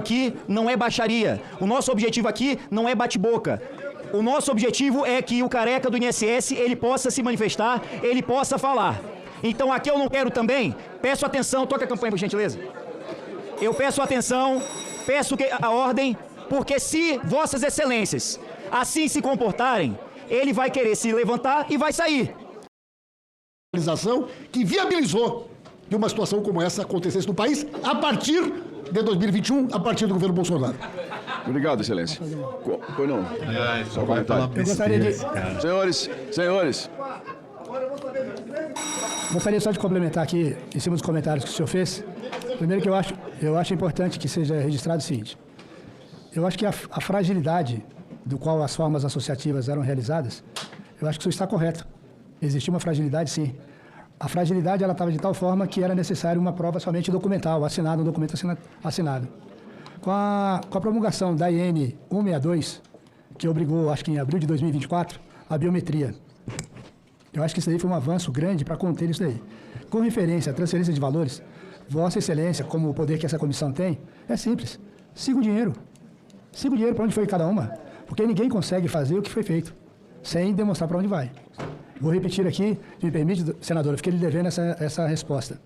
aqui não é baixaria. O nosso objetivo aqui não é bate-boca. O nosso objetivo é que o careca do INSS, ele possa se manifestar, ele possa falar. Então aqui eu não quero também, peço atenção, toca a campanha por gentileza. Eu peço atenção, peço a ordem, porque se vossas excelências assim se comportarem, ele vai querer se levantar e vai sair. Que viabilizou que uma situação como essa acontecesse no país a partir de 2021, a partir do governo Bolsonaro. Obrigado, excelência. Pois não. Só comentário. Eu gostaria de... Senhores. Gostaria só de complementar aqui, em cima dos comentários que o senhor fez. Primeiro que eu acho importante que seja registrado o seguinte. Eu acho que a fragilidade do qual as formas associativas eram realizadas, eu acho que isso está correto. Existia uma fragilidade, sim. A fragilidade ela estava de tal forma que era necessária uma prova somente documental, um documento assinado. Com a promulgação da IN 162, que obrigou, acho que em abril de 2024, a biometria. Eu acho que isso daí foi um avanço grande para conter isso daí. Com referência à transferência de valores, Vossa Excelência, como o poder que essa comissão tem, é simples. Siga o dinheiro. Siga o dinheiro para onde foi cada uma. Porque ninguém consegue fazer o que foi feito, sem demonstrar para onde vai. Vou repetir aqui, se me permite, senador, eu fiquei lhe devendo essa resposta.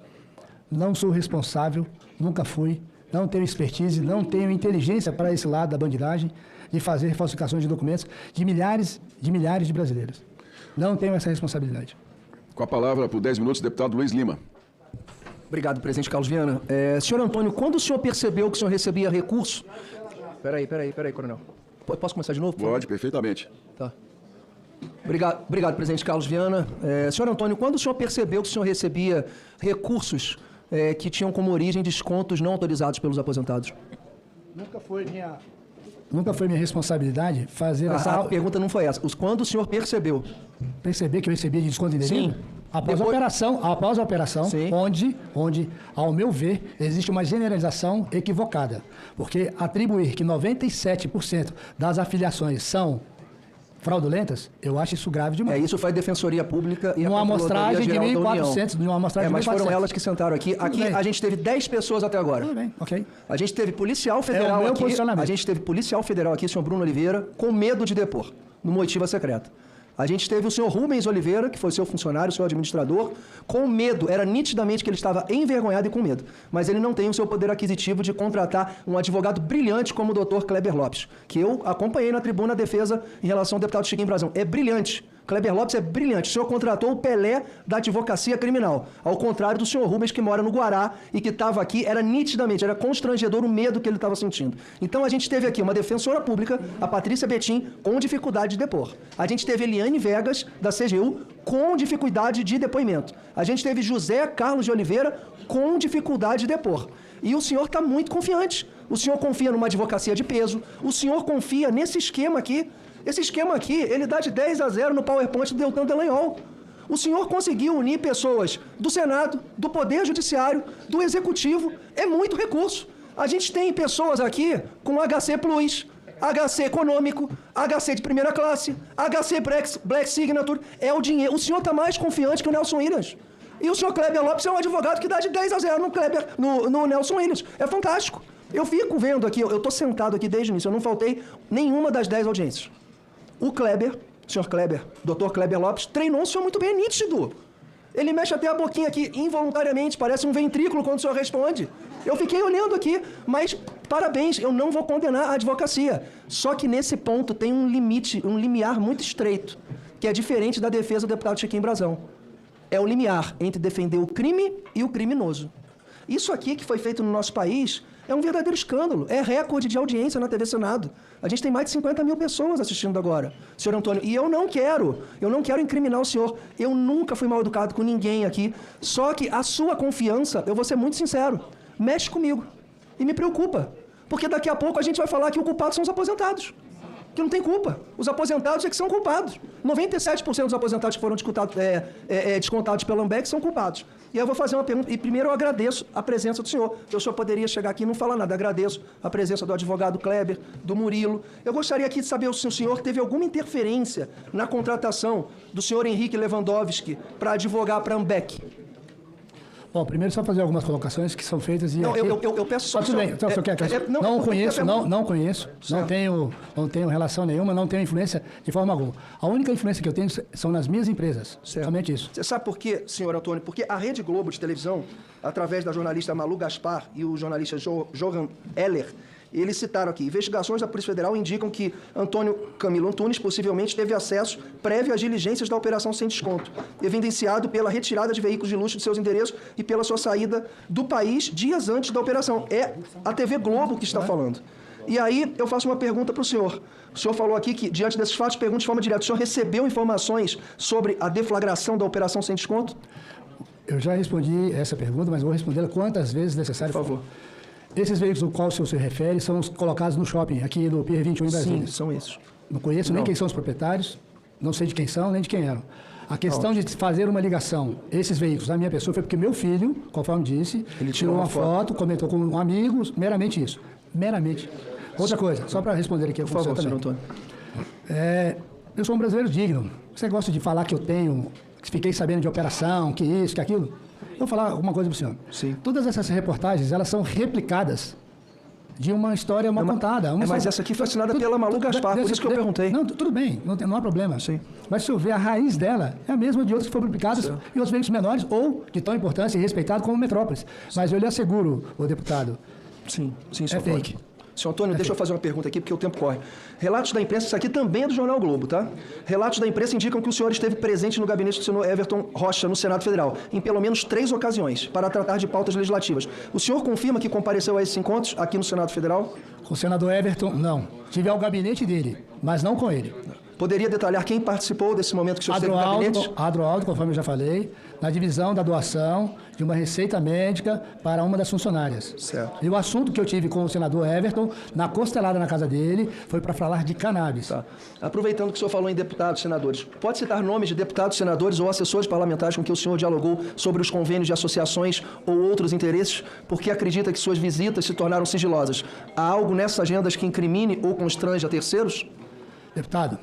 Não sou responsável, nunca fui, não tenho expertise, não tenho inteligência para esse lado da bandidagem de fazer falsificações de documentos de milhares de brasileiros. Não tenho essa responsabilidade. Com a palavra, por 10 minutos, deputado Luiz Lima. Obrigado, presidente Carlos Viana. Senhor Antônio, quando o senhor percebeu que o senhor recebia recurso... Peraí, coronel. Posso começar de novo? Pode, perfeitamente. Tá. Obrigado, presidente Carlos Viana. Senhor Antônio, quando o senhor percebeu que o senhor recebia recursos que tinham como origem descontos não autorizados pelos aposentados? Nunca foi minha responsabilidade fazer essa... A pergunta não foi essa. Quando o senhor percebeu? Perceber que eu recebia de desconto indevido? Sim. Após a operação, Sim. onde, ao meu ver, existe uma generalização equivocada. Porque atribuir que 97% das afiliações são fraudulentas, eu acho isso grave demais. Isso faz Defensoria Pública e uma a amostragem de 1.400, numa amostragem de 1.400. Mas foram elas que sentaram aqui. Aqui a gente teve 10 pessoas até agora. Tudo bem, ok. A gente teve policial federal meu aqui. posicionamento. A gente teve policial federal aqui, senhor Bruno Oliveira, com medo de depor, numa oitiva secreta. A gente teve o senhor Rubens Oliveira, que foi seu funcionário, seu administrador, com medo. Era nitidamente que ele estava envergonhado e com medo. Mas ele não tem o seu poder aquisitivo de contratar um advogado brilhante como o doutor Kleber Lopes, que eu acompanhei na tribuna defesa em relação ao deputado Chiquinho Brazão. É brilhante. Kleber Lopes é brilhante. O senhor contratou o Pelé da advocacia criminal. Ao contrário do senhor Rubens, que mora no Guará e que estava aqui, era nitidamente, era constrangedor o medo que ele estava sentindo. Então a gente teve aqui uma defensora pública, a Patrícia Betim, com dificuldade de depor. A gente teve Eliane Vegas, da CGU, com dificuldade de depoimento. A gente teve José Carlos de Oliveira, com dificuldade de depor. E o senhor está muito confiante. O senhor confia numa advocacia de peso, o senhor confia nesse esquema aqui. Esse esquema aqui, ele dá de 10-0 no PowerPoint do Deltan Dallagnol. O senhor conseguiu unir pessoas do Senado, do Poder Judiciário, do Executivo. É muito recurso. A gente tem pessoas aqui com HC Plus, HC Econômico, HC de primeira classe, HC Black Signature. É o dinheiro. O senhor está mais confiante que o Nelson Williams. E o senhor Kleber Lopes é um advogado que dá de 10-0 no Nelson Williams. É fantástico. Eu fico vendo aqui, eu estou sentado aqui desde o início, eu não faltei nenhuma das 10 audiências. O Kleber, o senhor Kleber, doutor Kleber Lopes, treinou o senhor muito bem, é nítido. Ele mexe até a boquinha aqui, involuntariamente, parece um ventrículo quando o senhor responde. Eu fiquei olhando aqui, mas parabéns, eu não vou condenar a advocacia. Só que nesse ponto tem um limite, um limiar muito estreito, que é diferente da defesa do deputado Chiquinho Brazão. É o limiar entre defender o crime e o criminoso. Isso aqui que foi feito no nosso país é um verdadeiro escândalo. É recorde de audiência na TV Senado. A gente tem mais de 50 mil pessoas assistindo agora, senhor Antônio. E eu não quero incriminar o senhor. Eu nunca fui mal educado com ninguém aqui. Só que a sua confiança, eu vou ser muito sincero, mexe comigo. E me preocupa. Porque daqui a pouco a gente vai falar que o culpado são os aposentados. Que não tem culpa. Os aposentados é que são culpados. 97% dos aposentados que foram descontados pela Ambev são culpados. E eu vou fazer uma pergunta, e primeiro eu agradeço a presença do senhor. O senhor poderia chegar aqui e não falar nada. Agradeço a presença do advogado Kleber, do Murilo. Eu gostaria aqui de saber se o senhor teve alguma interferência na contratação do senhor Henrique Lewandowski para advogar para a Ambev. Bom, primeiro só fazer algumas colocações que são feitas e Não, aqui... eu peço só... Tudo bem, então, se eu quero... Não conheço, não conheço, não tenho relação nenhuma, não tenho influência de forma alguma. A única influência que eu tenho são nas minhas empresas, somente isso. Você sabe por quê, senhor Antônio? Porque a Rede Globo de televisão, através da jornalista Malu Gaspar e o jornalista Johan Heller, eles citaram aqui, investigações da Polícia Federal indicam que Antônio Camilo Antunes possivelmente teve acesso prévio às diligências da Operação Sem Desconto, evidenciado pela retirada de veículos de luxo de seus endereços e pela sua saída do país dias antes da operação. É a TV Globo que está falando. E aí eu faço uma pergunta para o senhor. O senhor falou aqui que, diante desses fatos, pergunto de forma direta, o senhor recebeu informações sobre a deflagração da Operação Sem Desconto? Eu já respondi essa pergunta, mas vou respondê-la quantas vezes necessário Por favor. Esses veículos ao qual o senhor se refere são os colocados no shopping, aqui no Pier 21 em Brasília. Sim, são esses. Não conheço nem quem são os proprietários, não sei de quem são, nem de quem eram. A questão de fazer uma ligação, esses veículos, à minha pessoa, foi porque meu filho, conforme disse, Ele tirou uma foto, comentou com um amigo, meramente isso. Meramente. Outra coisa, só para responder aqui, Por favor, senhor também. Antônio. Eu sou um brasileiro digno. Você gosta de falar que eu tenho, que fiquei sabendo de operação, que isso, que aquilo? Eu vou falar alguma coisa para o senhor. Sim. Todas essas reportagens, elas são replicadas de uma história mal contada. Mas essa aqui foi assinada pela Malu Gaspar, por isso que eu perguntei. Não, tudo bem, não há problema. Sim. Mas se eu ver a raiz dela, é a mesma de outras que foram publicadas em outros veículos menores ou de tão importância e respeitado como Metrópolis. Mas eu lhe asseguro, o deputado, Sim, senhor é Antônio. fake. Senhor Antônio, deixa eu fazer uma pergunta aqui, porque o tempo corre. Relatos da imprensa, isso aqui também é do Jornal Globo, tá? Relatos da imprensa indicam que o senhor esteve presente no gabinete do senhor Everton Rocha, no Senado Federal, em pelo menos 3 ocasiões, para tratar de pautas legislativas. O senhor confirma que compareceu a esses encontros aqui no Senado Federal? Com o senador Everton, não. Tive ao gabinete dele, mas não com ele. Poderia detalhar quem participou desse momento que o senhor esteve no gabinete? Adroaldo, conforme eu já falei, na divisão da doação de uma receita médica para uma das funcionárias. Certo. E o assunto que eu tive com o senador Everton, na costelada na casa dele, foi para falar de cannabis. Tá. Aproveitando que o senhor falou em deputados, senadores, pode citar nomes de deputados, senadores ou assessores parlamentares com que o senhor dialogou sobre os convênios de associações ou outros interesses, porque acredita que suas visitas se tornaram sigilosas? Há algo nessas agendas que incrimine ou constranja terceiros? Deputado,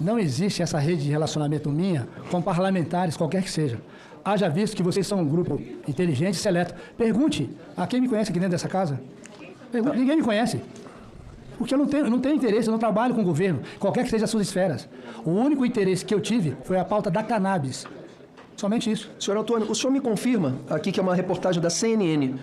não existe essa rede de relacionamento minha com parlamentares, qualquer que seja. Haja visto que vocês são um grupo inteligente e seleto. Pergunte a quem me conhece aqui dentro dessa casa. Ninguém me conhece. Porque eu não tenho interesse, eu não trabalho com o governo, qualquer que seja as suas esferas. O único interesse que eu tive foi a pauta da cannabis. Somente isso. Senhor Antônio, o senhor me confirma, aqui que é uma reportagem da CNN,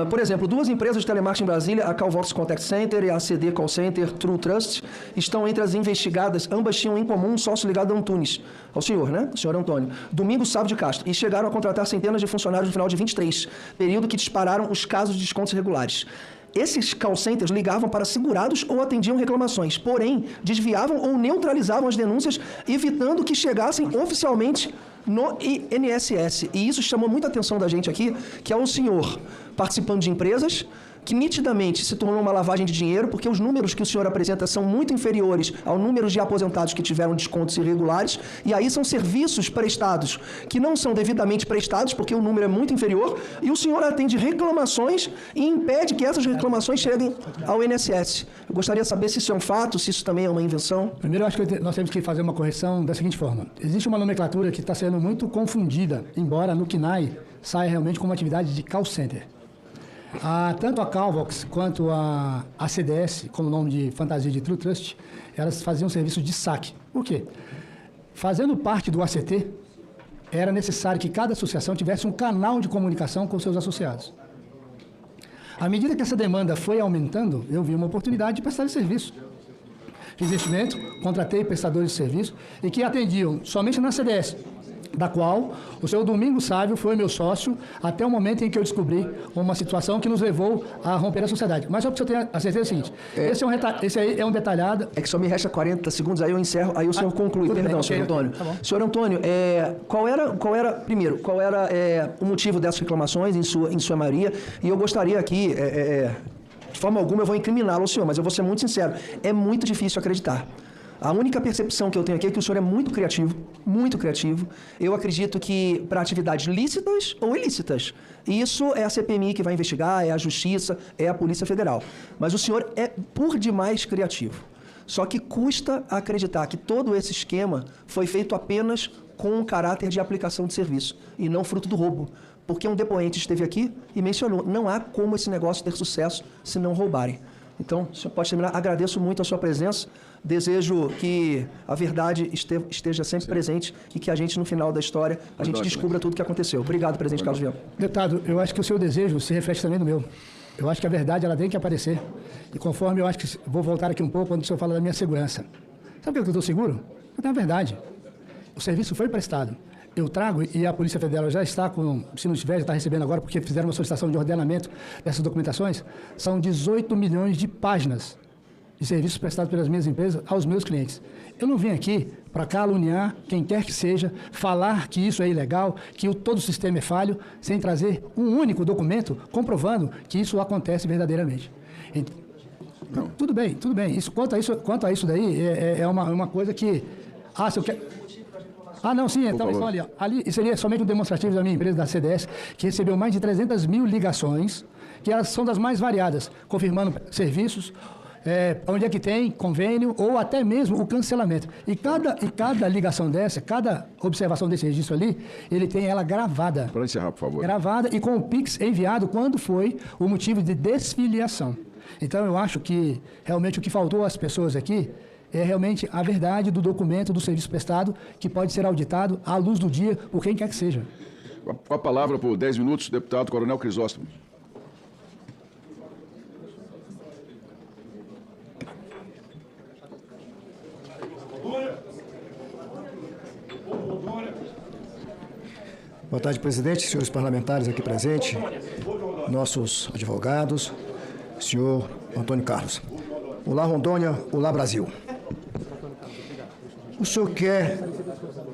por exemplo, 2 empresas de telemarketing em Brasília, a Calvox Contact Center e a ACD Call Center True Trust, estão entre as investigadas. Ambas tinham em comum um sócio ligado a Antunes, ao senhor, né? O senhor Antônio. Domingos Sávio de Castro. E chegaram a contratar centenas de funcionários no final de 23, período que dispararam os casos de descontos irregulares. Esses call centers ligavam para segurados ou atendiam reclamações, porém, desviavam ou neutralizavam as denúncias, evitando que chegassem oficialmente no INSS. E isso chamou muita atenção da gente aqui, que é o senhor participando de empresas que nitidamente se tornou uma lavagem de dinheiro, porque os números que o senhor apresenta são muito inferiores ao número de aposentados que tiveram descontos irregulares, e aí são serviços prestados que não são devidamente prestados, porque o número é muito inferior, e o senhor atende reclamações e impede que essas reclamações cheguem ao INSS. Eu gostaria de saber se isso é um fato, se isso também é uma invenção. Primeiro, eu acho que nós temos que fazer uma correção da seguinte forma. Existe uma nomenclatura que está sendo muito confundida, embora no CNAE saia realmente como atividade de call center. Tanto a Calvox quanto a CDS, como nome de fantasia de True Trust, elas faziam serviço de saque. Por quê? Fazendo parte do ACT, era necessário que cada associação tivesse um canal de comunicação com seus associados. À medida que essa demanda foi aumentando, eu vi uma oportunidade de prestar esse serviço. Fiz investimento, contratei prestadores de serviço e que atendiam somente na CDS, da qual o senhor Domingos Sávio foi meu sócio até o momento em que eu descobri uma situação que nos levou a romper a sociedade. Mas só para o senhor ter a certeza seguinte, esse aí é um detalhado... É que só me resta 40 segundos, aí eu encerro, aí o senhor conclui. Perdão, bem, senhor Antônio. Tá bom. Senhor Antônio, qual era o motivo dessas reclamações, em sua maioria? E eu gostaria aqui, de forma alguma eu vou incriminá-lo ao senhor, mas eu vou ser muito sincero, é muito difícil acreditar. A única percepção que eu tenho aqui é que o senhor é muito criativo, muito criativo. Eu acredito que para atividades lícitas ou ilícitas, isso é a CPMI que vai investigar, é a Justiça, é a Polícia Federal. Mas o senhor é por demais criativo. Só que custa acreditar que todo esse esquema foi feito apenas com um caráter de aplicação de serviço e não fruto do roubo. Porque um depoente esteve aqui e mencionou, não há como esse negócio ter sucesso se não roubarem. Então, o senhor pode terminar. Agradeço muito a sua presença. Desejo que a verdade esteja sempre presente e que a gente, no final da história, a gente descubra tudo o que aconteceu. Obrigado, presidente Carlos Viana. Deputado, eu acho que o seu desejo se reflete também no meu. Eu acho que a verdade ela tem que aparecer. E conforme eu acho que... Vou voltar aqui um pouco quando o senhor fala da minha segurança. Sabe por que eu estou seguro? Eu tenho a verdade. O serviço foi prestado. Eu trago, e a Polícia Federal já está com, se não estiver, já está recebendo agora, porque fizeram uma solicitação de ordenamento dessas documentações, são 18 milhões de páginas de serviços prestados pelas minhas empresas aos meus clientes. Eu não vim aqui para caluniar quem quer que seja, falar que isso é ilegal, que todo o sistema é falho, sem trazer um único documento comprovando que isso acontece verdadeiramente. Então, tudo bem. Quanto a isso daí, é uma coisa que... se eu quero... não, sim, então ali, ó. Ali seria somente um demonstrativo da minha empresa, da CDS, que recebeu mais de 300 mil ligações, que elas são das mais variadas, confirmando serviços, onde é que tem convênio ou até mesmo o cancelamento. E cada ligação dessa, cada observação desse registro ali, ele tem ela gravada. Para encerrar, por favor. Gravada e com o Pix enviado quando foi o motivo de desfiliação. Então, eu acho que realmente o que faltou às pessoas aqui é realmente a verdade do documento do serviço prestado, que pode ser auditado à luz do dia por quem quer que seja. Com a palavra por 10 minutos, deputado Coronel Crisóstomo. Boa tarde, presidente, senhores parlamentares aqui presentes, nossos advogados, senhor Antônio Carlos. Olá, Rondônia, olá, Brasil. O senhor quer...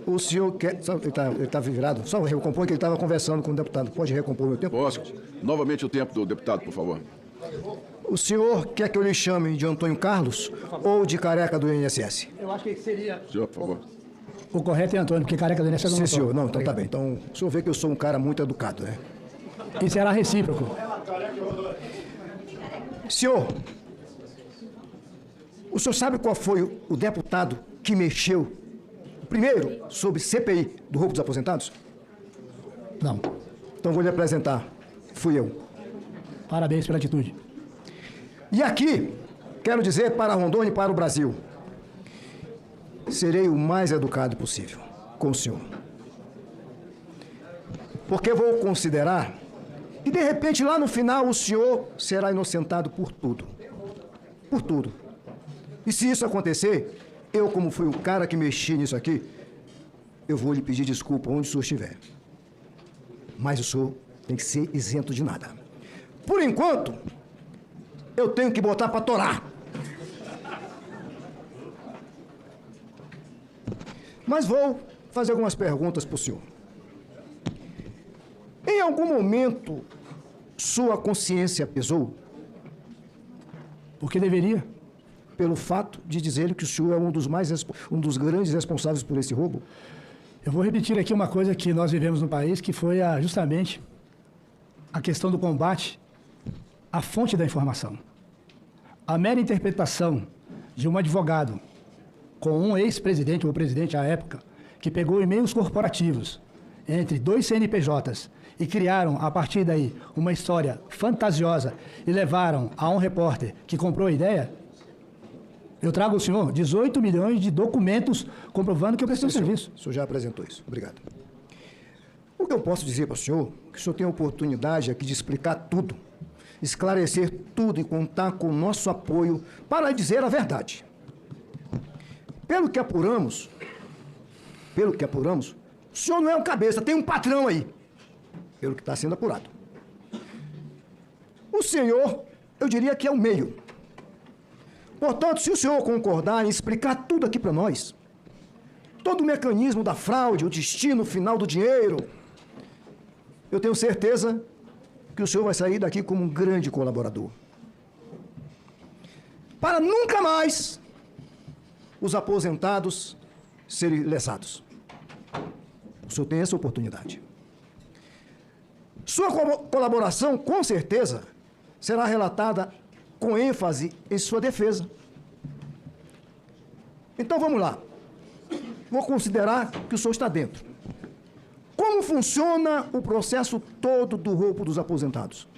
Ele está virado? Só recompõe que ele estava conversando com o deputado. Pode recompor o meu tempo? Posso? Novamente o tempo do deputado, por favor. O senhor quer que eu lhe chame de Antônio Carlos ou de careca do INSS? Eu acho que seria... Senhor, por favor. O correto é Antônio, porque careca do INSS não... Sim, senhor. Não, então tá bem. Então, o senhor vê que eu sou um cara muito educado, né? E será recíproco. Senhor, o senhor sabe qual foi o deputado que mexeu primeiro sobre CPI do roubo dos aposentados? Não. Então vou lhe apresentar. Fui eu. Parabéns pela atitude. E aqui, quero dizer para Rondônia e para o Brasil, serei o mais educado possível com o senhor. Porque vou considerar que, de repente, lá no final, o senhor será inocentado por tudo. Por tudo. E se isso acontecer, eu, como fui o cara que mexi nisso aqui, eu vou lhe pedir desculpa onde o senhor estiver. Mas o senhor tem que ser isento de nada. Por enquanto, eu tenho que botar para torar. Mas vou fazer algumas perguntas para o senhor. Em algum momento, sua consciência pesou? Porque deveria. Pelo fato de dizer que o senhor é um dos grandes responsáveis por esse roubo? Eu vou repetir aqui uma coisa que nós vivemos no país, que foi justamente a questão do combate à fonte da informação. A mera interpretação de um advogado com um ex-presidente ou presidente à época, que pegou e-mails corporativos entre 2 CNPJs e criaram, a partir daí, uma história fantasiosa e levaram a um repórter que comprou a ideia. Eu trago ao senhor 18 milhões de documentos comprovando que eu prestei o serviço. O senhor já apresentou isso. Obrigado. O que eu posso dizer para o senhor, que o senhor tem a oportunidade aqui de explicar tudo, esclarecer tudo e contar com o nosso apoio para dizer a verdade. Pelo que apuramos, o senhor não é um cabeça, tem um patrão aí, pelo que está sendo apurado. O senhor, eu diria que é o meio. Portanto, se o senhor concordar em explicar tudo aqui para nós, todo o mecanismo da fraude, o destino final do dinheiro, eu tenho certeza que o senhor vai sair daqui como um grande colaborador. Para nunca mais os aposentados serem lesados. O senhor tem essa oportunidade. Sua colaboração, com certeza, será relatada com ênfase em sua defesa. Então, vamos lá. vou considerar que o senhor está dentro. Como funciona o processo todo do roubo dos aposentados?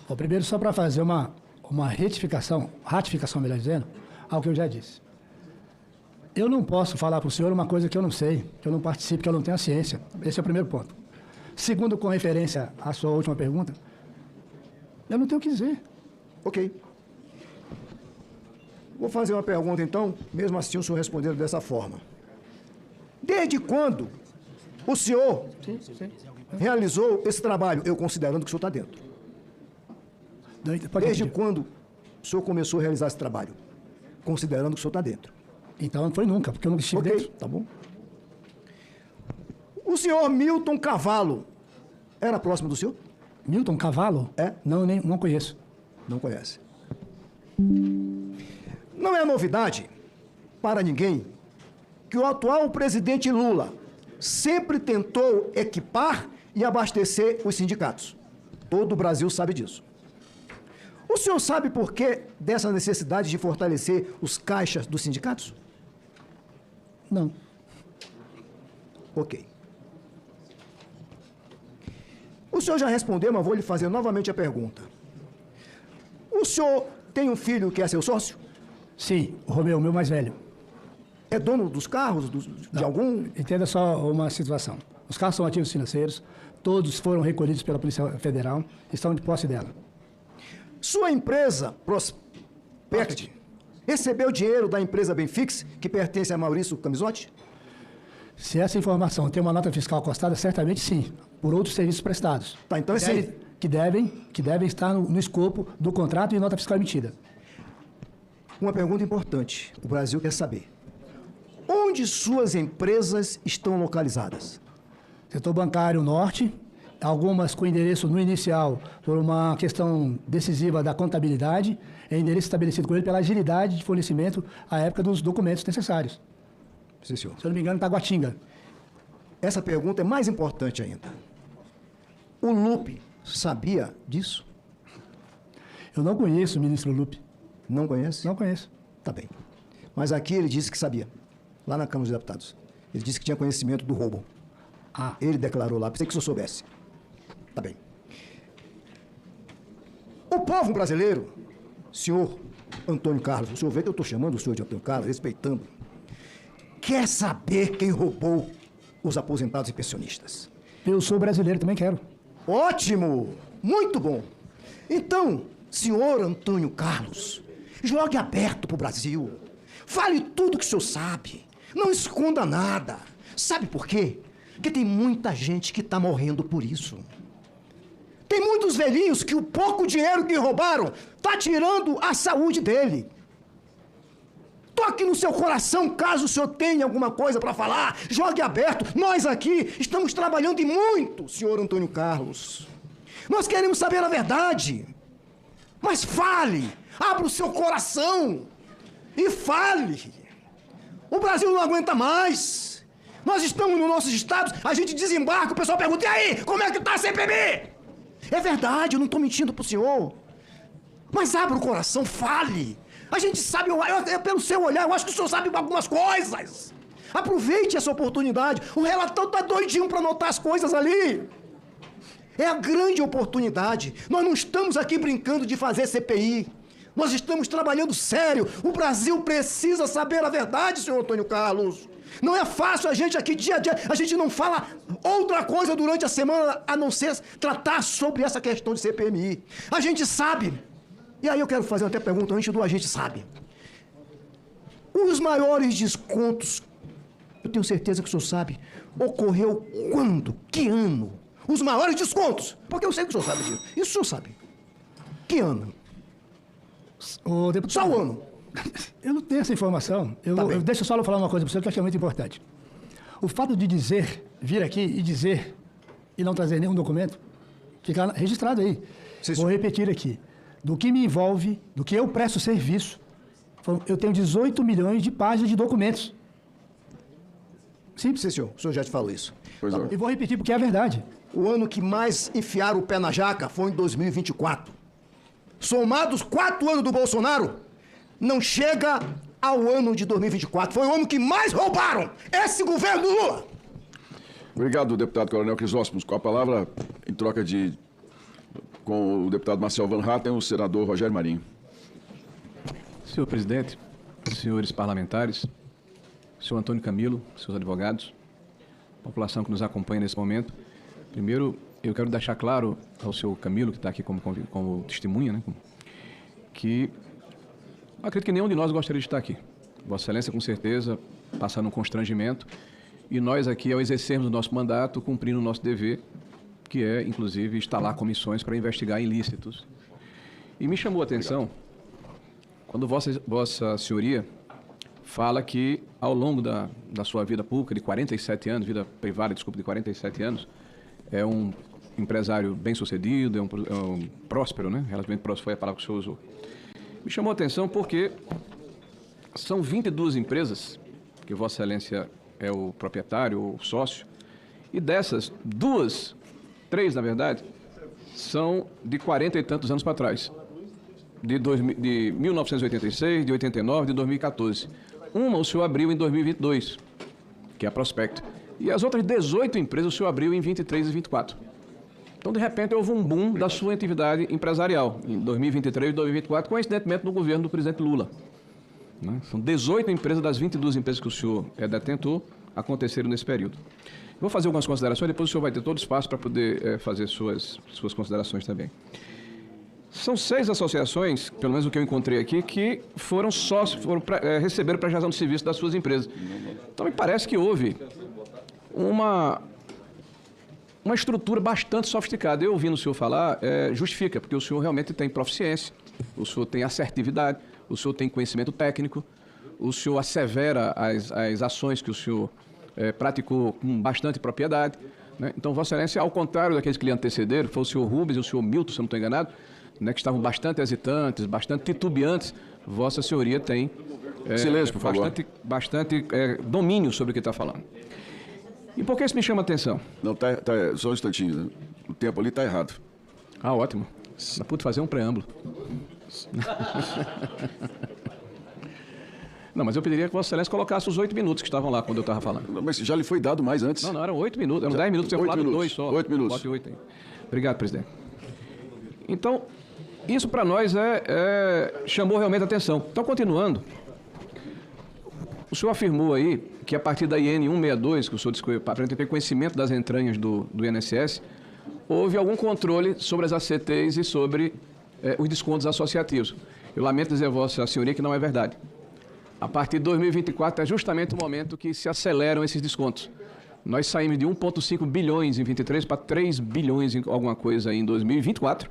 Bom, primeiro, só para fazer uma ratificação, melhor dizendo, ao que eu já disse. Eu não posso falar para o senhor uma coisa que eu não sei, que eu não participo, que eu não tenho a ciência. Esse é o primeiro ponto. Segundo, com referência à sua última pergunta, eu não tenho o que dizer. Ok. Vou fazer uma pergunta, então, mesmo assim o senhor respondendo dessa forma. Desde quando o senhor realizou esse trabalho, eu considerando que o senhor está dentro? Pode Desde repetir. quando o senhor começou a realizar esse trabalho? Considerando que o senhor está dentro. Então não foi nunca, porque eu nunca estive Ok, dentro. tá bom. O senhor Milton Cavalo era próximo do senhor? Milton Cavalo? É? Não conheço. Não conhece. Não é novidade para ninguém que o atual presidente Lula sempre tentou equipar e abastecer os sindicatos. Todo o Brasil sabe disso. O senhor sabe por que dessa necessidade de fortalecer os caixas dos sindicatos? Não. Ok. O senhor já respondeu, mas vou lhe fazer novamente a pergunta. O senhor tem um filho que é seu sócio? Sim, o Romeu, meu mais velho. É dono dos carros, de algum? Entenda só uma situação. Os carros são ativos financeiros, todos foram recolhidos pela Polícia Federal, estão de posse dela. Sua empresa, Prospect, recebeu dinheiro da empresa Benfix, que pertence a Maurício Camisotti? Se essa informação tem uma nota fiscal acostada, certamente sim, por outros serviços prestados. Tá, então é sim. Que devem estar no escopo do contrato e nota fiscal emitida. Uma pergunta importante. O Brasil quer saber. Onde suas empresas estão localizadas? Setor bancário norte, algumas com endereço no inicial por uma questão decisiva da contabilidade, endereço estabelecido com ele pela agilidade de fornecimento à época dos documentos necessários. Sim, senhor. Se eu não me engano, Taguatinga. Essa pergunta é mais importante ainda. O Lupe sabia disso? Eu não conheço o ministro Lupe. Não conhece? Não conheço. Tá bem. Mas aqui ele disse que sabia. Lá na Câmara dos Deputados. Ele disse que tinha conhecimento do roubo. Ah. Ele declarou lá. Pensei que o senhor soubesse. Tá bem. O povo brasileiro, senhor Antônio Carlos, o senhor vê que eu estou chamando o senhor de Antônio Carlos, respeitando, quer saber quem roubou os aposentados e pensionistas. Eu sou brasileiro, também quero. Ótimo! Muito bom! Então, senhor Antônio Carlos, jogue aberto para o Brasil. Fale tudo que o senhor sabe. Não esconda nada. Sabe por quê? Porque tem muita gente que está morrendo por isso. Tem muitos velhinhos que o pouco dinheiro que roubaram está tirando a saúde dele. Toque no seu coração, caso o senhor tenha alguma coisa para falar. Jogue aberto. Nós aqui estamos trabalhando e muito, senhor Antônio Carlos. Nós queremos saber a verdade. Mas fale. Abra o seu coração. E fale. O Brasil não aguenta mais. Nós estamos nos nossos estados, a gente desembarca, o pessoal pergunta, e aí, como é que tá a CPMI? É verdade, eu não estou mentindo pro senhor. Mas abra o coração, fale. A gente sabe, pelo seu olhar, eu acho que o senhor sabe algumas coisas. Aproveite essa oportunidade. O relator tá doidinho para anotar as coisas ali. É a grande oportunidade. Nós não estamos aqui brincando de fazer CPI. Nós estamos trabalhando sério. O Brasil precisa saber a verdade, senhor Antônio Carlos. Não é fácil a gente aqui, dia a dia, a gente não fala outra coisa durante a semana a não ser tratar sobre essa questão de CPMI. A gente sabe. E aí eu quero fazer até pergunta antes do a gente sabe. Os maiores descontos, eu tenho certeza que o senhor sabe, ocorreu quando? Que ano? Os maiores descontos. Porque eu sei que o senhor sabe disso. Isso o senhor sabe. Que ano? O deputado, Só o ano. Eu não tenho essa informação. Deixa eu só falar uma coisa para você que eu acho muito importante. O fato de vir aqui e dizer, e não trazer nenhum documento, fica registrado aí. Sim, Vou repetir aqui. Do que me envolve, do que eu presto serviço, eu tenho 18 milhões de páginas de documentos. Simples. Sim, senhor. O senhor já te falou isso. Pois é. E vou repetir porque é a verdade. O ano que mais enfiaram o pé na jaca foi em 2024. Somados 4 anos do Bolsonaro, não chega ao ano de 2024. Foi o ano que mais roubaram esse governo do Lula. Obrigado, deputado Coronel Crisóstomo. Com a palavra, em troca com o deputado Marcel Van Hatten, o senador Rogério Marinho. Senhor presidente, senhores parlamentares, senhor Antônio Camilo, seus advogados, população que nos acompanha nesse momento. Primeiro, eu quero deixar claro ao senhor Camilo, que está aqui como testemunha, né, que acredito que nenhum de nós gostaria de estar aqui. Vossa Excelência, com certeza, passando um constrangimento, e nós aqui, ao exercermos o nosso mandato, cumprindo o nosso dever, que é, inclusive, instalar comissões para investigar ilícitos. E me chamou a atenção, quando Vossa Senhoria fala que, ao longo da sua vida pública, de 47 anos, vida privada, desculpa, de 47 anos, é um empresário bem-sucedido, é um próspero, né? Relativamente próspero foi a palavra que o senhor usou. Me chamou a atenção porque são 22 empresas, que Vossa Excelência é o proprietário, o sócio, e dessas, três, na verdade, são de 40 e tantos anos para trás. De 1986, de 89, de 2014. Uma o senhor abriu em 2022, que é a Prospecto. E as outras 18 empresas o senhor abriu em 23 e 24. Então, de repente, houve um boom da sua atividade empresarial em 2023 e 2024, coincidentemente no governo do presidente Lula. Né? São 18 empresas das 22 empresas que o senhor é detentor, aconteceram nesse período. Vou fazer algumas considerações, depois o senhor vai ter todo o espaço para poder fazer suas considerações também. São 6 associações, pelo menos o que eu encontrei aqui, que foram sócios, receberam prestação de serviço das suas empresas. Então, me parece que houve uma estrutura bastante sofisticada. Eu ouvindo o senhor falar, justifica, porque o senhor realmente tem proficiência, o senhor tem assertividade, o senhor tem conhecimento técnico, o senhor assevera as ações que o senhor praticou com bastante propriedade. Né? Então, Vossa Excelência, ao contrário daqueles que lhe antecederam, foi o senhor Rubens e o senhor Milton, se eu não estou enganado, né, que estavam bastante hesitantes, bastante titubeantes, Vossa Senhoria tem silêncio, por favor. bastante domínio sobre o que está falando. E por que isso me chama a atenção? Não, só um instantinho. Né? O tempo ali está errado. Ah, ótimo. Mas pude fazer um preâmbulo. Não, mas eu pediria que Vossa Excelência colocasse os 8 minutos que estavam lá quando eu estava falando. Não, mas já lhe foi dado mais antes. Não, eram 8 minutos. Eram 10 minutos, eu tinha falado minutos. 2 só. 8 minutos. Bote 8 aí. Obrigado, presidente. Então, isso para nós chamou realmente a atenção. Então, continuando, o senhor afirmou aí que a partir da IN 162, que o senhor disse que para ter conhecimento das entranhas do INSS, houve algum controle sobre as ACTs e sobre os descontos associativos. Eu lamento dizer a Vossa Senhoria que não é verdade. A partir de 2024 é justamente o momento que se aceleram esses descontos. Nós saímos de 1,5 bilhões em 23 para 3 bilhões em alguma coisa em 2024.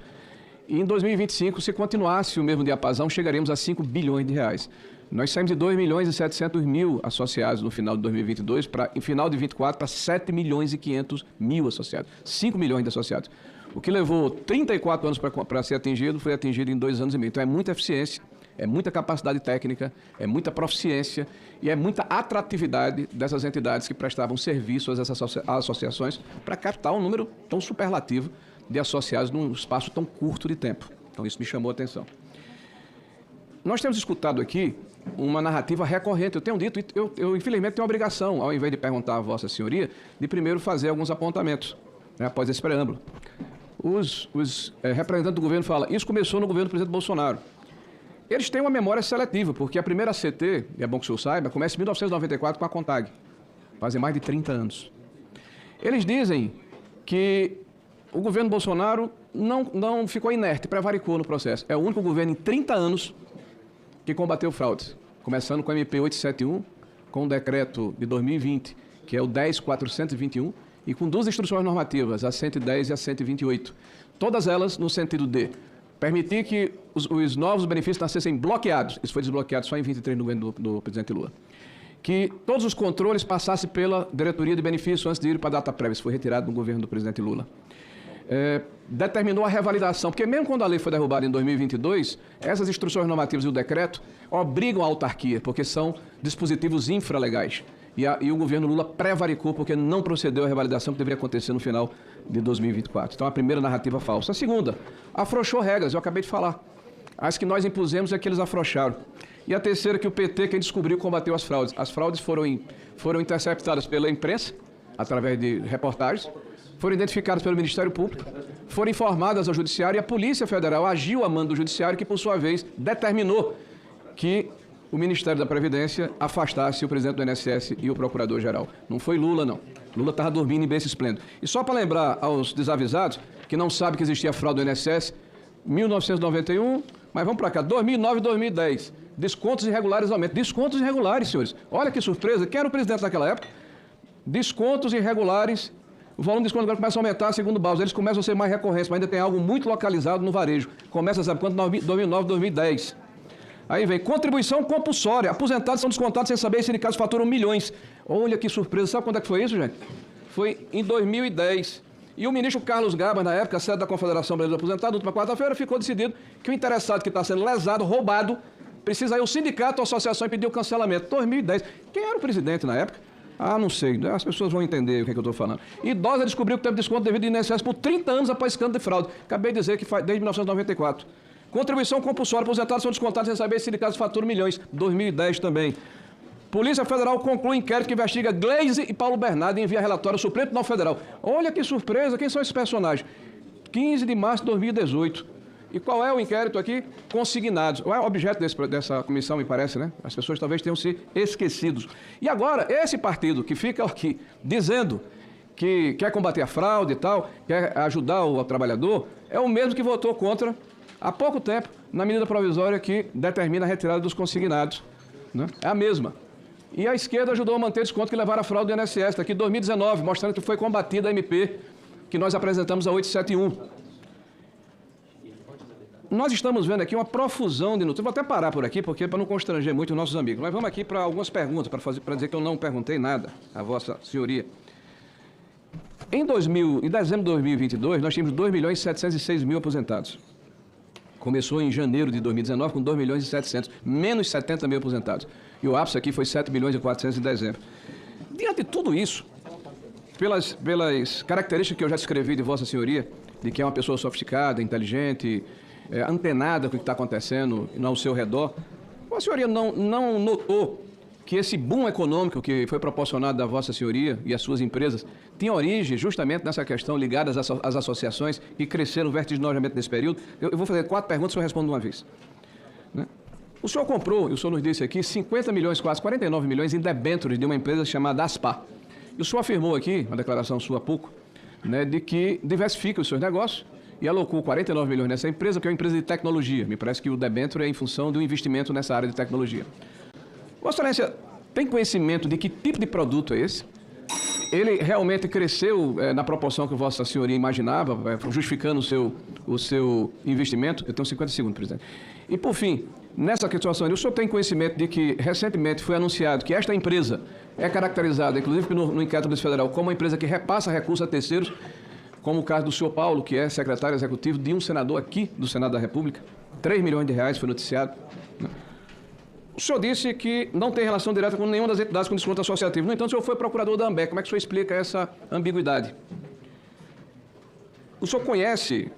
E em 2025, se continuasse o mesmo diapasão, chegaremos a 5 bilhões de reais. Nós saímos de 2 milhões e 700 mil associados no final de 2022, para, em final de 24, para 7 milhões e 500 mil associados. 5 milhões de associados. O que levou 34 anos para ser atingido, foi atingido em 2 anos e meio. Então é muita eficiência, é muita capacidade técnica, é muita proficiência e é muita atratividade dessas entidades que prestavam serviço a essas associações para captar um número tão superlativo de associados num espaço tão curto de tempo. Então isso me chamou a atenção. Nós temos escutado aqui uma narrativa recorrente. Eu tenho dito, eu infelizmente tenho a obrigação, ao invés de perguntar a Vossa Senhoria, de primeiro fazer alguns apontamentos, né, após esse preâmbulo. Os representantes do governo falam, isso começou no governo do presidente Bolsonaro. Eles têm uma memória seletiva, porque a primeira CT, e é bom que o senhor saiba, começa em 1994 com a CONTAG. Fazem mais de 30 anos. Eles dizem que o governo Bolsonaro não ficou inerte, prevaricou no processo. É o único governo em 30 anos que combateu fraudes. Começando com a MP 871, com o decreto de 2020, que é o 10.421, e com 2 instruções normativas, a 110 e a 128. Todas elas no sentido de permitir que os novos benefícios nascessem bloqueados. Isso foi desbloqueado só em 23 no governo do presidente Lula. Que todos os controles passassem pela diretoria de benefícios antes de ir para a data prévia. Isso foi retirado no governo do presidente Lula. Determinou a revalidação, porque mesmo quando a lei foi derrubada em 2022, essas instruções normativas e o decreto obrigam a autarquia, porque são dispositivos infralegais. E o governo Lula prevaricou porque não procedeu à revalidação que deveria acontecer no final de 2024. Então, a primeira narrativa falsa. A segunda, afrouxou regras, eu acabei de falar. As que nós impusemos é que eles afrouxaram. E a terceira, que o PT, quem descobriu, combateu as fraudes. As fraudes foram interceptadas pela imprensa, através de reportagens, foram identificadas pelo Ministério Público, foram informadas ao Judiciário e a Polícia Federal agiu a mando do Judiciário, que, por sua vez, determinou que o Ministério da Previdência afastasse o presidente do INSS e o Procurador-Geral. Não foi Lula, não. Lula estava dormindo em berço esplêndido. E só para lembrar aos desavisados, que não sabem que existia fraude do INSS, 1991, mas vamos para cá, 2009 e 2010. Descontos irregulares aumentam. Descontos irregulares, senhores. Olha que surpresa. Quem era o presidente naquela época? Descontos irregulares. O volume de descontos agora começa a aumentar, segundo o Baus. Eles começam a ser mais recorrentes, mas ainda tem algo muito localizado no varejo. Começa, sabe quanto? 2009, 2010. Aí vem contribuição compulsória. Aposentados são descontados sem saber, sindicatos faturam milhões. Olha que surpresa. Sabe quando é que foi isso, gente? Foi em 2010. E o ministro Carlos Gabas, na época, sede da Confederação Brasileira dos Aposentados, na última quarta-feira, ficou decidido que o interessado que está sendo lesado, roubado, precisa ir ao sindicato, à associação e pedir o cancelamento. 2010. Quem era o presidente na época? Ah, não sei. As pessoas vão entender o que é que eu estou falando. Idosa descobriu que teve desconto devido ao INSS por 30 anos após escândalo de fraude. Acabei de dizer que faz desde 1994. Contribuição compulsória. Aposentados são descontados sem saber, sindicatos faturam milhões. 2010 também. Polícia Federal conclui inquérito que investiga Gleisi e Paulo Bernardo e envia relatório ao Supremo Tribunal Federal. Olha que surpresa. Quem são esses personagens? 15 de março de 2018. E qual é o inquérito aqui? Consignados. Qual é o objeto dessa comissão, me parece, né? As pessoas talvez tenham se esquecidos. E agora, esse partido que fica aqui dizendo que quer combater a fraude e tal, quer ajudar o trabalhador, é o mesmo que votou contra, há pouco tempo, na medida provisória que determina a retirada dos consignados. Né? É a mesma. E a esquerda ajudou a manter desconto que levaram a fraude do INSS, está aqui 2019, mostrando que foi combatida a MP, que nós apresentamos a 871. Nós estamos vendo aqui uma profusão de notícias. Vou até parar por aqui, porque para não constranger muito os nossos amigos. Mas vamos aqui para algumas perguntas, para dizer que eu não perguntei nada à Vossa Senhoria. Em dezembro de 2022, nós tínhamos 2.706.000 aposentados. Começou em janeiro de 2019 com 2.700.000, menos 70.000 aposentados. E o ápice aqui foi 7.400.000 em dezembro. Diante de tudo isso, pelas características que eu já descrevi de Vossa Senhoria, de que é uma pessoa sofisticada, inteligente, antenada com o que está acontecendo ao seu redor, a senhoria não notou que esse boom econômico que foi proporcionado da Vossa Senhoria e as suas empresas tinha origem justamente nessa questão ligada às associações que cresceram vertiginosamente nesse período? Eu vou fazer 4 perguntas e eu respondo de uma vez. Né? O senhor comprou, e o senhor nos disse aqui, 50 milhões, quase 49 milhões em debêntures de uma empresa chamada Aspar. E o senhor afirmou aqui, uma declaração sua há pouco, né, de que diversifica os seus negócios, e alocou 49 milhões nessa empresa, que é uma empresa de tecnologia. Me parece que o debênture é em função do investimento nessa área de tecnologia. Vossa Excelência, tem conhecimento de que tipo de produto é esse? Ele realmente cresceu na proporção que Vossa Senhoria imaginava, justificando o seu investimento? Eu tenho 50 segundos, presidente. E, por fim, nessa situação, o senhor tem conhecimento de que recentemente foi anunciado que esta empresa é caracterizada, inclusive no inquérito da Polícia Federal, como uma empresa que repassa recursos a terceiros, como o caso do senhor Paulo, que é secretário executivo de um senador aqui do Senado da República. 3 milhões de reais foi noticiado. O senhor disse que não tem relação direta com nenhuma das entidades com desconto associativo. No entanto, o senhor foi procurador da ANBEC. Como é que o senhor explica essa ambiguidade? O senhor conhece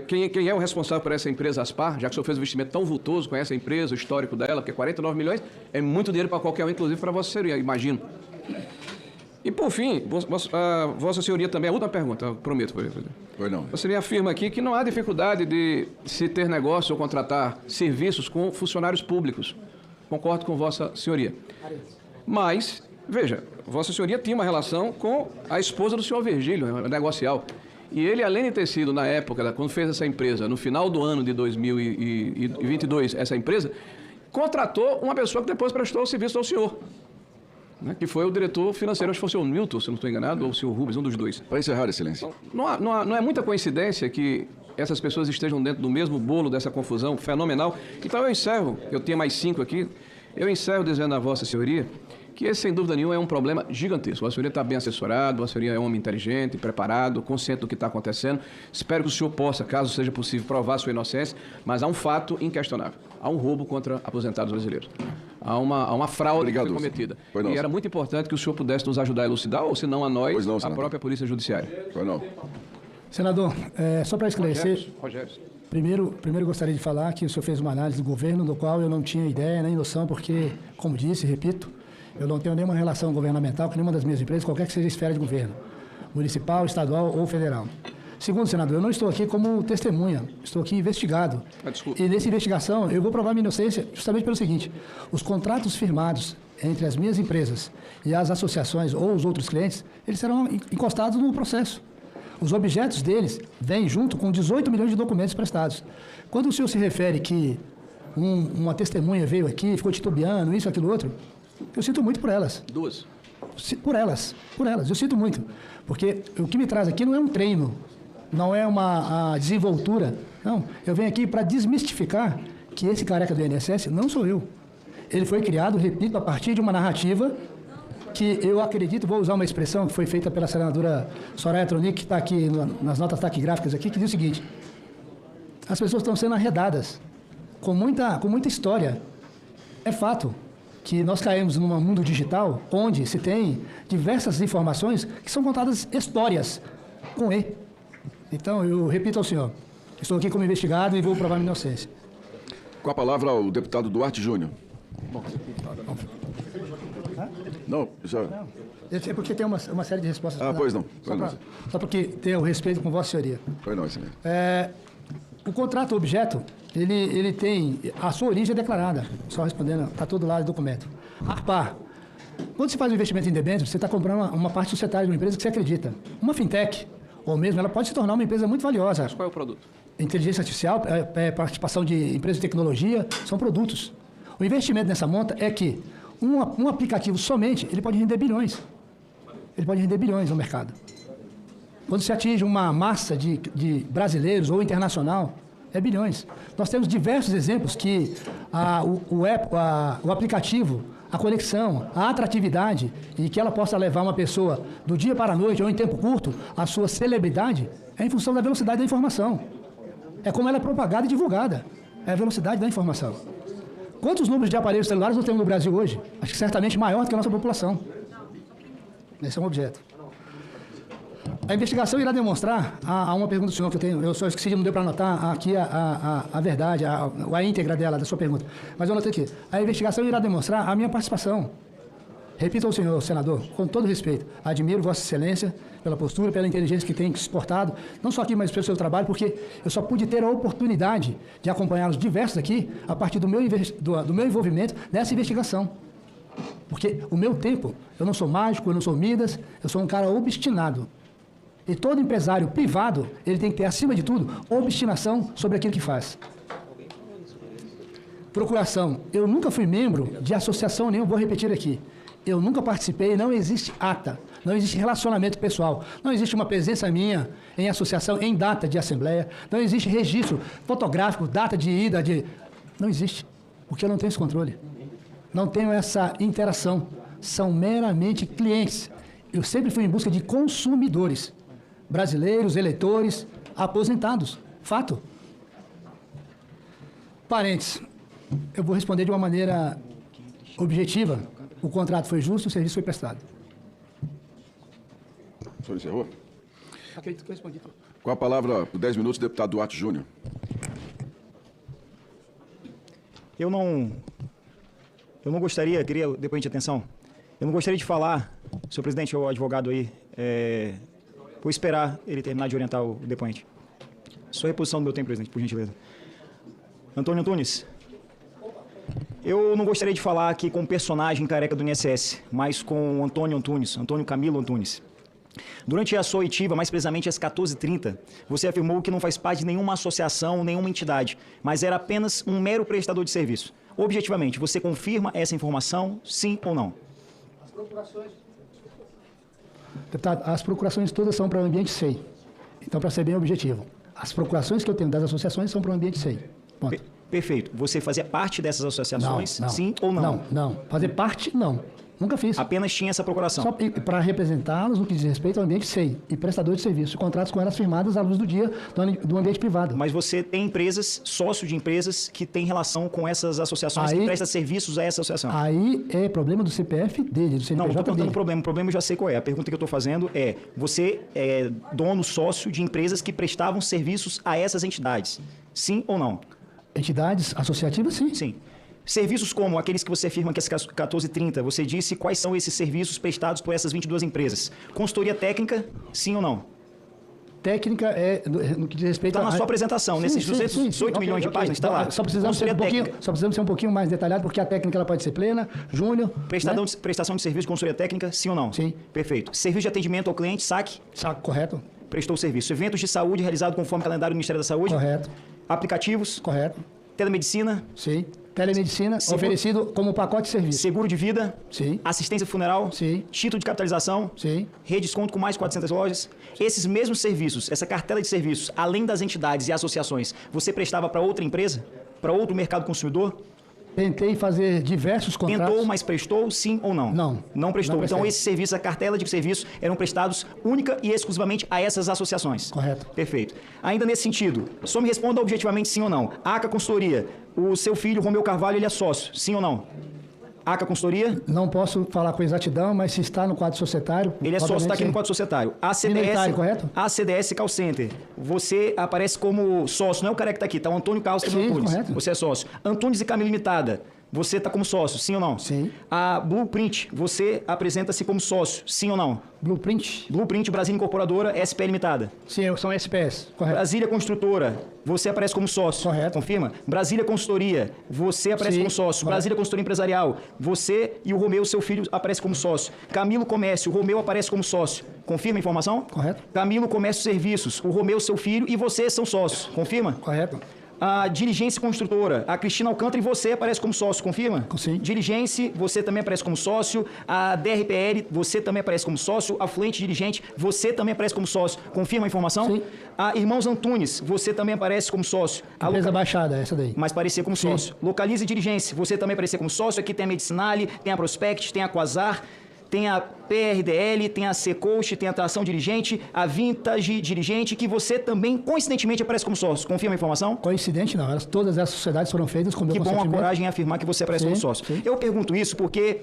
quem é o responsável por essa empresa Aspar, já que o senhor fez um investimento tão vultoso com essa empresa, o histórico dela, porque 49 milhões é muito dinheiro para qualquer um, inclusive para Vossa Senhoria, imagino. E, por fim, Vossa Senhoria também, a última pergunta, prometo. Pois não. Vossa Senhoria afirma aqui que não há dificuldade de se ter negócio ou contratar serviços com funcionários públicos. Concordo com Vossa Senhoria. Mas, veja, Vossa Senhoria tinha uma relação com a esposa do senhor Virgílio, negocial. E ele, além de ter sido, na época, quando fez essa empresa, no final do ano de 2022, essa empresa, contratou uma pessoa que depois prestou o serviço ao senhor. Né, que foi o diretor financeiro, acho que foi o senhor Milton, se não estou enganado, ou o senhor Rubens, um dos dois. Para encerrar, Excelência. Não é muita coincidência que essas pessoas estejam dentro do mesmo bolo dessa confusão fenomenal. Então eu encerro, eu tenho mais 5 aqui, eu encerro dizendo a Vossa Senhoria que esse, sem dúvida nenhuma, é um problema gigantesco. Vossa Senhoria está bem assessorado, Vossa Senhoria é um homem inteligente, preparado, consciente do que está acontecendo. Espero que o senhor possa, caso seja possível, provar sua inocência, mas há um fato inquestionável. Há um roubo contra aposentados brasileiros. Há uma fraude que foi cometida. E era muito importante que o senhor pudesse nos ajudar a elucidar, ou se não a nós, a própria Polícia Judiciária. Pois não. Senador, só para esclarecer... Rogério. Primeiro gostaria de falar que o senhor fez uma análise do governo, do qual eu não tinha ideia nem noção, porque, como disse, repito, eu não tenho nenhuma relação governamental com nenhuma das minhas empresas, qualquer que seja a esfera de governo, municipal, estadual ou federal. Segundo, senador, eu não estou aqui como testemunha, estou aqui investigado. Desculpa. E nessa investigação eu vou provar minha inocência justamente pelo seguinte: os contratos firmados entre as minhas empresas e as associações ou os outros clientes, eles serão encostados no processo. Os objetos deles vêm junto com 18 milhões de documentos prestados. Quando o senhor se refere que uma testemunha veio aqui, ficou titubeando, isso, aquilo, outro, eu sinto muito por elas. Duas. Por elas, eu sinto muito. Porque o que me traz aqui não é um treino, não é uma desenvoltura. Não, eu venho aqui para desmistificar que esse careca do INSS não sou eu. Ele foi criado, repito, a partir de uma narrativa que eu acredito, vou usar uma expressão que foi feita pela senadora Soraya Tronic, que está aqui nas notas taquigráficas aqui, que diz o seguinte: as pessoas estão sendo arredadas com muita história. É fato que nós caímos num mundo digital onde se tem diversas informações que são contadas histórias com E. Então, eu repito ao senhor, estou aqui como investigado e vou provar minha inocência. Com a palavra o deputado Duarte Júnior. Não, já... É porque tem uma série de respostas. Pois não. Só porque tem o respeito com Vossa Senhoria. Pois não, excelente. O contrato objeto, ele tem a sua origem declarada. Só respondendo, está todo lá no documento. ARPAR. Quando você faz um investimento em debênture, você está comprando uma parte societária de uma empresa que você acredita. Uma fintech, ou mesmo, ela pode se tornar uma empresa muito valiosa. Qual é o produto? Inteligência artificial, participação de empresas de tecnologia, são produtos. O investimento nessa monta é que um aplicativo somente, ele pode render bilhões. Ele pode render bilhões no mercado. Quando se atinge uma massa de brasileiros ou internacional, é bilhões. Nós temos diversos exemplos que o aplicativo, a conexão, a atratividade e que ela possa levar uma pessoa do dia para a noite ou em tempo curto, a sua celebridade, é em função da velocidade da informação. É como ela é propagada e divulgada. É a velocidade da informação. Quantos números de aparelhos celulares nós temos no Brasil hoje? Acho que certamente maior do que a nossa população. Esse é um objeto. A investigação irá demonstrar, há uma pergunta do senhor que eu tenho, eu só esqueci, não deu para anotar aqui a verdade, a íntegra dela, da sua pergunta. Mas eu anotei aqui. A investigação irá demonstrar a minha participação. Repito ao senhor, senador, com todo respeito, admiro Vossa Excelência pela postura, pela inteligência que tem exportado, não só aqui, mas pelo seu trabalho, porque eu só pude ter a oportunidade de acompanhá-los diversos aqui a partir do meu envolvimento nessa investigação. Porque o meu tempo, eu não sou mágico, eu não sou Midas, eu sou um cara obstinado. E todo empresário privado, ele tem que ter, acima de tudo, obstinação sobre aquilo que faz. Procuração. Eu nunca fui membro de associação nenhuma, vou repetir aqui. Eu nunca participei, não existe ata, não existe relacionamento pessoal, não existe uma presença minha em associação, em data de assembleia, não existe registro fotográfico, data de ida, não existe, porque eu não tenho esse controle. Não tenho essa interação. São meramente clientes. Eu sempre fui em busca de consumidores. Brasileiros, eleitores, aposentados. Fato. Parênteses. Eu vou responder de uma maneira objetiva. O contrato foi justo, o serviço foi prestado. O senhor encerrou? Acredito que eu respondi. Com a palavra, por 10 minutos, o deputado Duarte Júnior. Eu não gostaria, queria o depoente de atenção, eu não gostaria de falar, senhor presidente, o advogado aí, vou esperar ele terminar de orientar o depoente. Sua reposição do meu tempo, presidente, por gentileza. Antônio Antunes, eu não gostaria de falar aqui com o personagem careca do INSS, mas com o Antônio Antunes, Antônio Camilo Antunes. Durante a sua oitiva, mais precisamente às 14h30, você afirmou que não faz parte de nenhuma associação, nenhuma entidade, mas era apenas um mero prestador de serviço. Objetivamente, você confirma essa informação, sim ou não? Deputado, as procurações todas são para o ambiente SEI. Então, para ser bem objetivo, as procurações que eu tenho das associações são para o ambiente SEI. Ponto. Perfeito. Você fazia parte dessas associações, Não. sim ou não? Não. Fazer parte, não. Nunca fiz. Apenas tinha essa procuração. Só para representá-los no que diz respeito ao ambiente SEI e prestador de serviço. Contratos com elas firmados à luz do dia do ambiente privado. Mas você tem empresas, sócio de empresas, que tem relação com essas associações, que prestam serviços a essa associação. Aí é problema do CPF dele, do CNPJ Não, estou perguntando dele. o problema. O problema eu já sei qual é. A pergunta que eu estou fazendo é, você é dono, sócio de empresas que prestavam serviços a essas entidades. Sim ou não? Entidades associativas, sim. Sim. Serviços como aqueles que você afirma que é 1430, você disse quais são esses serviços prestados por essas 22 empresas. Consultoria técnica, sim ou não? Técnica é no que diz respeito Está na sua apresentação, nesses 218 milhões de páginas, está lá. Só precisamos ser um pouquinho mais detalhado, porque a técnica ela pode ser plena, júnior. Prestação de serviço de consultoria técnica, sim ou não? Sim. Perfeito. Serviço de atendimento ao cliente, saque? Saco, correto? Prestou serviço. Eventos de saúde realizado conforme o calendário do Ministério da Saúde? Correto. Aplicativos? Correto. Telemedicina? Sim. Telemedicina oferecido como pacote de serviço. Seguro de vida? Sim. Assistência funeral? Sim. Título de capitalização? Sim. Rede de desconto com mais de 400 lojas? Esses mesmos serviços, essa cartela de serviços, além das entidades e associações, você prestava para outra empresa? Para outro mercado consumidor? Tentei fazer diversos contratos. Tentou, mas prestou, sim ou não? Não. Não prestou. Não prestei. Então, esses serviços, a cartela de serviços, eram prestados única e exclusivamente a essas associações. Correto. Perfeito. Ainda nesse sentido, só me responda objetivamente sim ou não. ACA Consultoria, o seu filho, Romeu Carvalho, ele é sócio, sim ou não? ACA Consultoria? Não posso falar com exatidão, mas se está no quadro societário... Ele é sócio, está aqui no quadro societário. Minoritário, correto? ACDS Call Center. Você aparece como sócio, não é o cara que está aqui, está o Antônio Carlos Sim, Antunes. correto. Você é sócio. Antunes e Camila Limitada. Você está como sócio, sim ou não? Sim. A Blueprint, você apresenta-se como sócio, sim ou não? Blueprint? Blueprint Brasil Incorporadora, SPL Limitada. Sim, são SPS, correto. Brasília Construtora, você aparece como sócio. Correto. Confirma? Brasília Consultoria, você aparece Sim, como sócio. correto. Brasília Consultoria Empresarial, você e o Romeu, seu filho, aparece como sócio. Camilo Comércio, o Romeu aparece como sócio. Confirma a informação? Correto. Camilo Comércio Serviços, o Romeu, seu filho, e você são sócios. Confirma? Correto. A Diligência Construtora, a Cristina Alcântara e você aparece como sócio, confirma? Sim. Diligência, você também aparece como sócio. A DRPL, você também aparece como sócio. A Fluente Dirigente, você também aparece como sócio. Confirma a informação? Sim. A Irmãos Antunes, você também aparece como sócio. A Empresa baixada, essa daí. Mas parecia como sócio. Localize Dirigência, você também aparecia como sócio. Aqui tem a Medicinale, tem a Prospect, tem a Quasar, tem a PRDL, tem a C-Coach, tem a Tração Dirigente, a Vintage Dirigente, que você também, coincidentemente, aparece como sócio. Confirma a informação? Coincidente não, todas essas sociedades foram feitas com o meu Que bom a consentimento. coragem em afirmar que você aparece Sim, como sócio. sim. Eu pergunto isso porque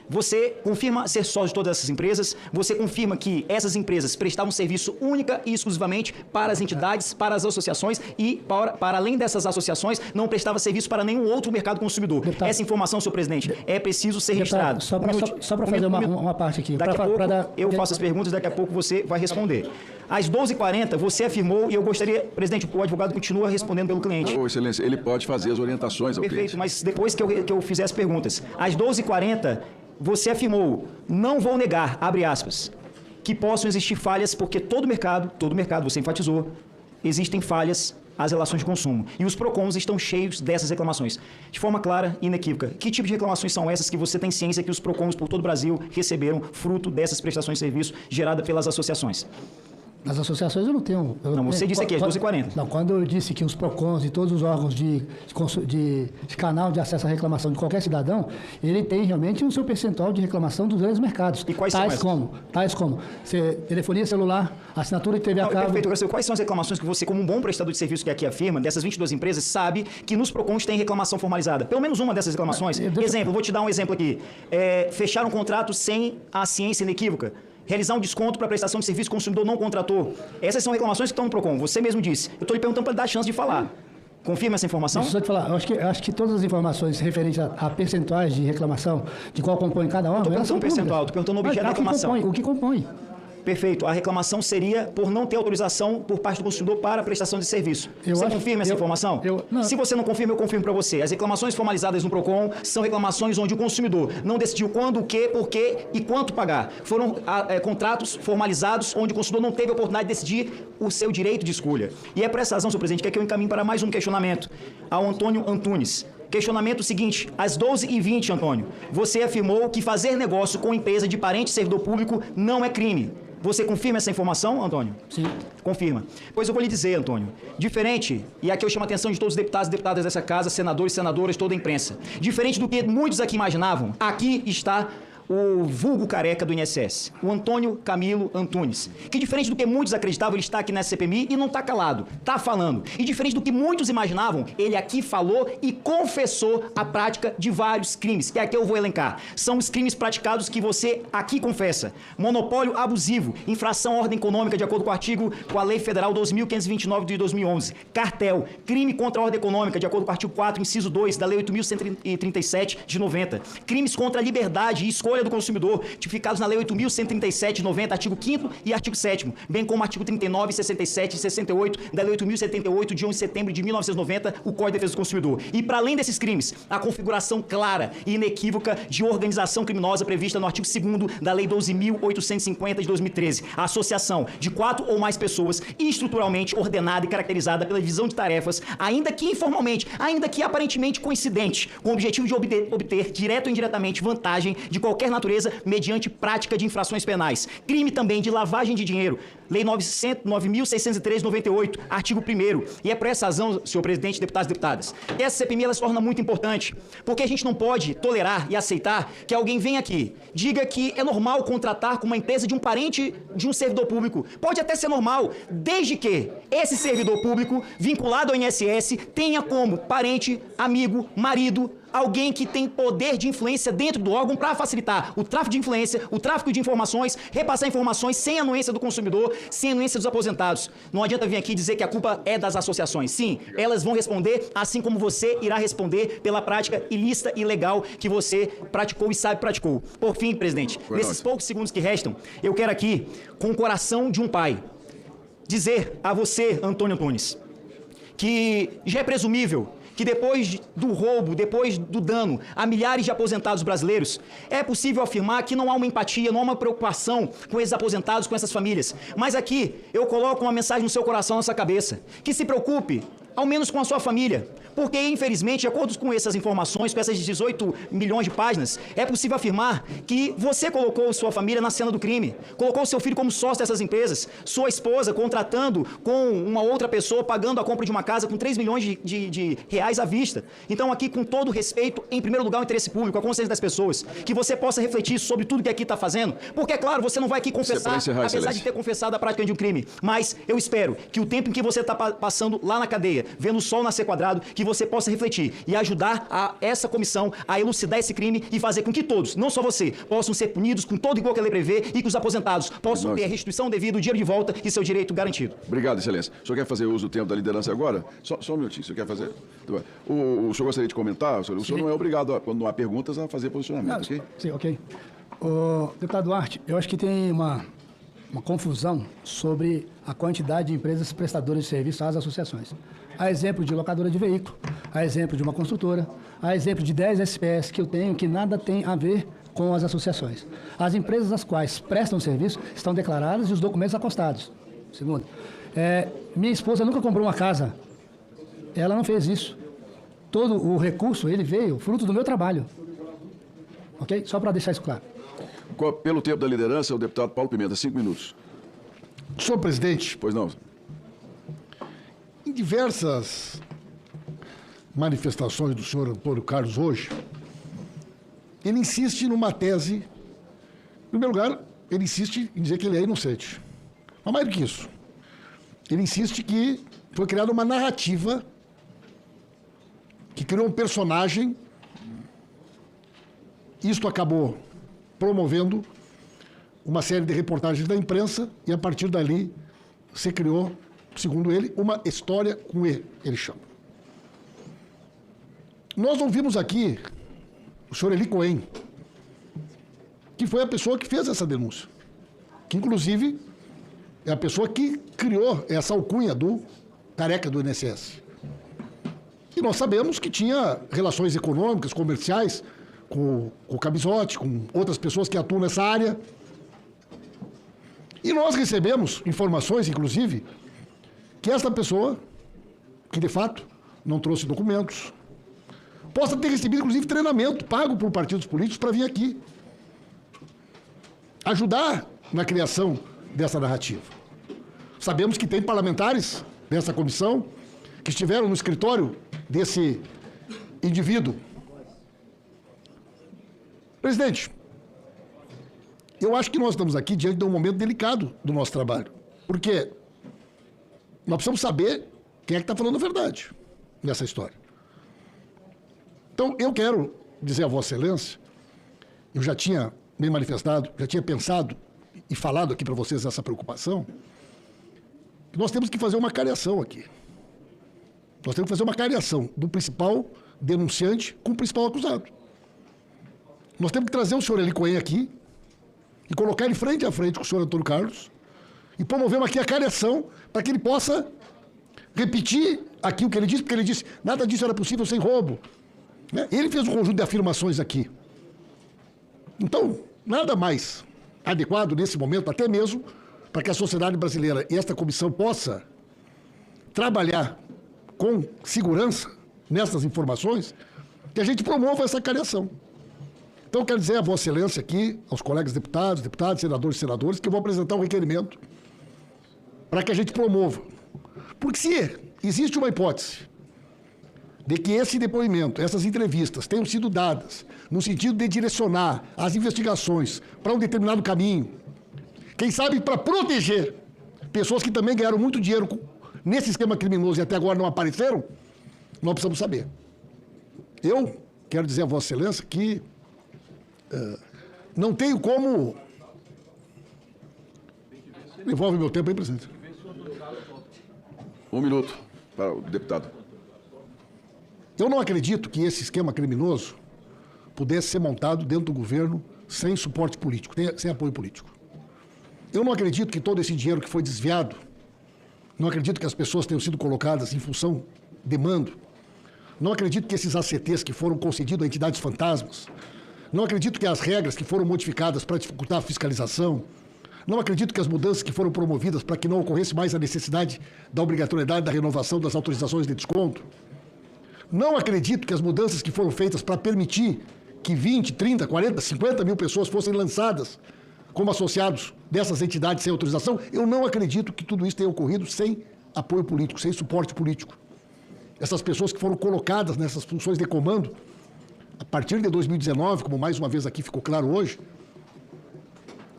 você confirma ser sócio de todas essas empresas, você confirma que essas empresas prestavam serviço única e exclusivamente para as entidades, para as associações e, para além dessas associações, não prestava serviço para nenhum outro mercado consumidor. Deputado, Essa informação, senhor presidente, é preciso ser Deputado, registrado. só para fazer uma parte aqui. Daqui a Pra pouco dar- eu faço as perguntas, daqui a pouco você vai responder. Às 12h40, você afirmou, e eu gostaria, presidente, o advogado continua respondendo pelo cliente. Ô, excelência, ele pode fazer as orientações ao Perfeito, cliente. mas depois que eu fizer as perguntas. Às 12h40, você afirmou, não vou negar, abre aspas, que possam existir falhas, porque todo mercado, você enfatizou, existem falhas às relações de consumo. E os PROCONs estão cheios dessas reclamações. De forma clara e inequívoca, que tipo de reclamações são essas que você tem ciência que os PROCONs por todo o Brasil receberam fruto dessas prestações de serviço geradas pelas associações? Nas associações eu não tenho... Não, você disse aqui, às 12h40. Não, quando eu disse que os PROCONs e todos os órgãos de canal de acesso à reclamação de qualquer cidadão, ele tem realmente o seu percentual de reclamação dos grandes mercados. E quais são essas? Tais como telefonia celular, assinatura de TV a Não, cabo... perfeito, Garcia. Quais são as reclamações que você, como um bom prestador de serviço que aqui afirma, dessas 22 empresas, sabe que nos PROCONs tem reclamação formalizada? Pelo menos uma dessas reclamações. Exemplo, vou te dar um exemplo aqui. Fechar um contrato sem a ciência inequívoca. Realizar um desconto para prestação de serviço que o consumidor não contratou. Essas são reclamações que estão no PROCON. Você mesmo disse. Eu estou lhe perguntando para lhe dar a chance de falar. Confirma essa informação? Deixa eu só te falar, eu acho que todas as informações referentes a percentuais de reclamação, de qual compõe cada órgão... Estou perguntando percentual, estou perguntando o objeto da reclamação. O que compõe? Perfeito. A reclamação seria por não ter autorização por parte do consumidor para a prestação de serviço. Você confirma essa informação? Não. Se você não confirma, eu confirmo para você. As reclamações formalizadas no PROCON são reclamações onde o consumidor não decidiu quando, o que, por quê e quanto pagar. Foram contratos formalizados onde o consumidor não teve a oportunidade de decidir o seu direito de escolha. E é por essa razão, senhor presidente, que eu encaminho para mais um questionamento ao Antônio Antunes. Questionamento seguinte, às 12h20, Antônio, você afirmou que fazer negócio com empresa de parente servidor público não é crime. Você confirma essa informação, Antônio? Sim. Confirma. Pois eu vou lhe dizer, Antônio, diferente, e aqui eu chamo a atenção de todos os deputados e deputadas dessa casa, senadores e senadoras, toda a imprensa, diferente do que muitos aqui imaginavam, aqui está o vulgo careca do INSS, o Antônio Camilo Antunes, que diferente do que muitos acreditavam, ele está aqui nessa CPMI e não está calado, está falando. E diferente do que muitos imaginavam, ele aqui falou e confessou a prática de vários crimes, que aqui eu vou elencar. São os crimes praticados que você aqui confessa. Monopólio abusivo, infração à ordem econômica de acordo com a Lei Federal 12.529 de 2011, cartel, crime contra a ordem econômica de acordo com o artigo 4, inciso 2 da Lei 8.137 de 90, crimes contra a liberdade e escolha do consumidor, tipificados na Lei 8.137 de 90, artigo 5º e artigo 7º, bem como artigo 39, 67 e 68 da Lei 8.078 de 11 de setembro de 1990, o Código de Defesa do Consumidor. E para além desses crimes, a configuração clara e inequívoca de organização criminosa prevista no artigo 2º da Lei 12.850 de 2013, a associação de 4 ou mais pessoas estruturalmente ordenada e caracterizada pela divisão de tarefas, ainda que informalmente, ainda que aparentemente coincidente, com o objetivo de obter direto ou indiretamente vantagem de qualquer natureza mediante prática de infrações penais. Crime também de lavagem de dinheiro, Lei 9.603 de 98, artigo 1º. E é por essa razão, senhor presidente, deputados e deputadas, que essa CPMI ela se torna muito importante, porque a gente não pode tolerar e aceitar que alguém venha aqui, diga que é normal contratar com uma empresa de um parente de um servidor público. Pode até ser normal, desde que esse servidor público, vinculado ao INSS, tenha como parente, amigo, marido, alguém que tem poder de influência dentro do órgão para facilitar o tráfico de influência, o tráfico de informações, repassar informações sem anuência do consumidor, sem anuência dos aposentados. Não adianta vir aqui dizer que a culpa é das associações. Sim, elas vão responder, assim como você irá responder pela prática ilícita e ilegal que você praticou e sabe praticou. Por fim, presidente, nesses poucos segundos que restam, eu quero aqui, com o coração de um pai, dizer a você, Antônio Antunes, que já é presumível que depois do roubo, depois do dano a milhares de aposentados brasileiros, é possível afirmar que não há uma empatia, não há uma preocupação com esses aposentados, com essas famílias. Mas aqui eu coloco uma mensagem no seu coração, na sua cabeça, que se preocupe, ao menos com a sua família, porque, infelizmente, de acordo com essas informações, com essas 18 milhões de páginas, é possível afirmar que você colocou sua família na cena do crime, colocou seu filho como sócio dessas empresas, sua esposa contratando com uma outra pessoa, pagando a compra de uma casa com 3 milhões de reais à vista. Então, aqui, com todo respeito, em primeiro lugar, o interesse público, a consciência das pessoas, que você possa refletir sobre tudo que aqui está fazendo, porque, é claro, você não vai aqui confessar, apesar de ter confessado a prática de um crime, mas eu espero que o tempo em que você está passando lá na cadeia, vendo o sol nascer quadrado, que você possa refletir e ajudar essa comissão a elucidar esse crime e fazer com que todos, não só você, possam ser punidos com todo igual que a lei prevê e que os aposentados possam ter a restituição devida, o dinheiro de volta e seu direito garantido. Obrigado, excelência. O senhor quer fazer uso do tempo da liderança agora? Só um minutinho, o senhor quer fazer? O senhor gostaria de comentar? O senhor não é obrigado, quando não há perguntas, a fazer posicionamento, ok? Sim, ok. Deputado Duarte, eu acho que tem uma confusão sobre a quantidade de empresas prestadoras de serviço às associações. Há exemplo de locadora de veículo, há exemplo de uma construtora, há exemplo de 10 SPS que eu tenho que nada tem a ver com as associações. As empresas às quais prestam serviço estão declaradas e os documentos acostados. Segundo, minha esposa nunca comprou uma casa. Ela não fez isso. Todo o recurso, ele veio fruto do meu trabalho. Ok? Só para deixar isso claro. Pelo tempo da liderança, o deputado Paulo Pimenta, 5 minutos. Senhor presidente, Pois não. em diversas manifestações do senhor Antônio Carlos hoje, ele insiste numa tese. Em primeiro lugar, ele insiste em dizer que ele é inocente. Mas mais do que isso, ele insiste que foi criada uma narrativa que criou um personagem. Isto acabou promovendo uma série de reportagens da imprensa e, a partir dali, se criou, segundo ele, uma história com ele chama. Nós ouvimos aqui o senhor Eli Cohen, que foi a pessoa que fez essa denúncia, que, inclusive, é a pessoa que criou essa alcunha do careca do INSS. E nós sabemos que tinha relações econômicas, comerciais, com o Camisotti, com outras pessoas que atuam nessa área. E nós recebemos informações, inclusive, que esta pessoa, que de fato não trouxe documentos, possa ter recebido, inclusive, treinamento pago por partidos políticos para vir aqui ajudar na criação dessa narrativa. Sabemos que tem parlamentares dessa comissão que estiveram no escritório desse indivíduo. Presidente, eu acho que nós estamos aqui diante de um momento delicado do nosso trabalho. Porque nós precisamos saber quem é que está falando a verdade nessa história. Então, eu quero dizer a Vossa Excelência, eu já tinha me manifestado, já tinha pensado e falado aqui para vocês essa preocupação, que nós temos que fazer uma cariação aqui. Nós temos que fazer uma cariação do principal denunciante com o principal acusado. Nós temos que trazer o senhor Eli Cohen aqui e colocar ele frente a frente com o senhor Antônio Carlos e promovemos aqui a cariação para que ele possa repetir aqui o que ele disse, porque ele disse nada disso era possível sem roubo. Né? Ele fez um conjunto de afirmações aqui. Então, nada mais adequado nesse momento, até mesmo para que a sociedade brasileira e esta comissão possa trabalhar com segurança nessas informações, que a gente promova essa cariação. Então, eu quero dizer a Vossa Excelência aqui, aos colegas deputados, senadores e senadoras, que eu vou apresentar um requerimento para que a gente promova. Porque se existe uma hipótese de que esse depoimento, essas entrevistas tenham sido dadas no sentido de direcionar as investigações para um determinado caminho, quem sabe para proteger pessoas que também ganharam muito dinheiro nesse esquema criminoso e até agora não apareceram, nós precisamos saber. Eu quero dizer a Vossa Excelência que não tenho como... Devolve meu tempo aí, presidente. 1 minuto para o deputado. Eu não acredito que esse esquema criminoso pudesse ser montado dentro do governo sem suporte político, sem apoio político. Eu não acredito que todo esse dinheiro que foi desviado, não acredito que as pessoas tenham sido colocadas em função de mando, não acredito que esses ACTs que foram concedidos a entidades fantasmas, não acredito que as regras que foram modificadas para dificultar a fiscalização, não acredito que as mudanças que foram promovidas para que não ocorresse mais a necessidade da obrigatoriedade da renovação das autorizações de desconto, não acredito que as mudanças que foram feitas para permitir que 20, 30, 40, 50 mil pessoas fossem lançadas como associados dessas entidades sem autorização, eu não acredito que tudo isso tenha ocorrido sem apoio político, sem suporte político. Essas pessoas que foram colocadas nessas funções de comando, a partir de 2019, como mais uma vez aqui ficou claro hoje,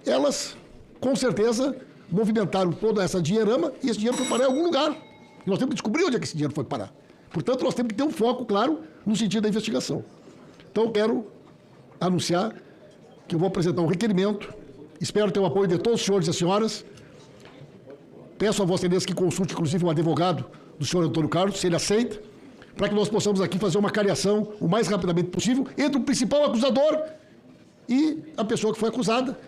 elas, com certeza, movimentaram toda essa dinheirama e esse dinheiro foi parar em algum lugar. E nós temos que descobrir onde é que esse dinheiro foi parar. Portanto, nós temos que ter um foco claro no sentido da investigação. Então, eu quero anunciar que eu vou apresentar um requerimento, espero ter o apoio de todos os senhores e as senhoras, peço a Vossa Excelência que consulte, inclusive, um advogado do senhor Antônio Carlos, se ele aceita, para que nós possamos aqui fazer uma cariação o mais rapidamente possível entre o principal acusador e a pessoa que foi acusada,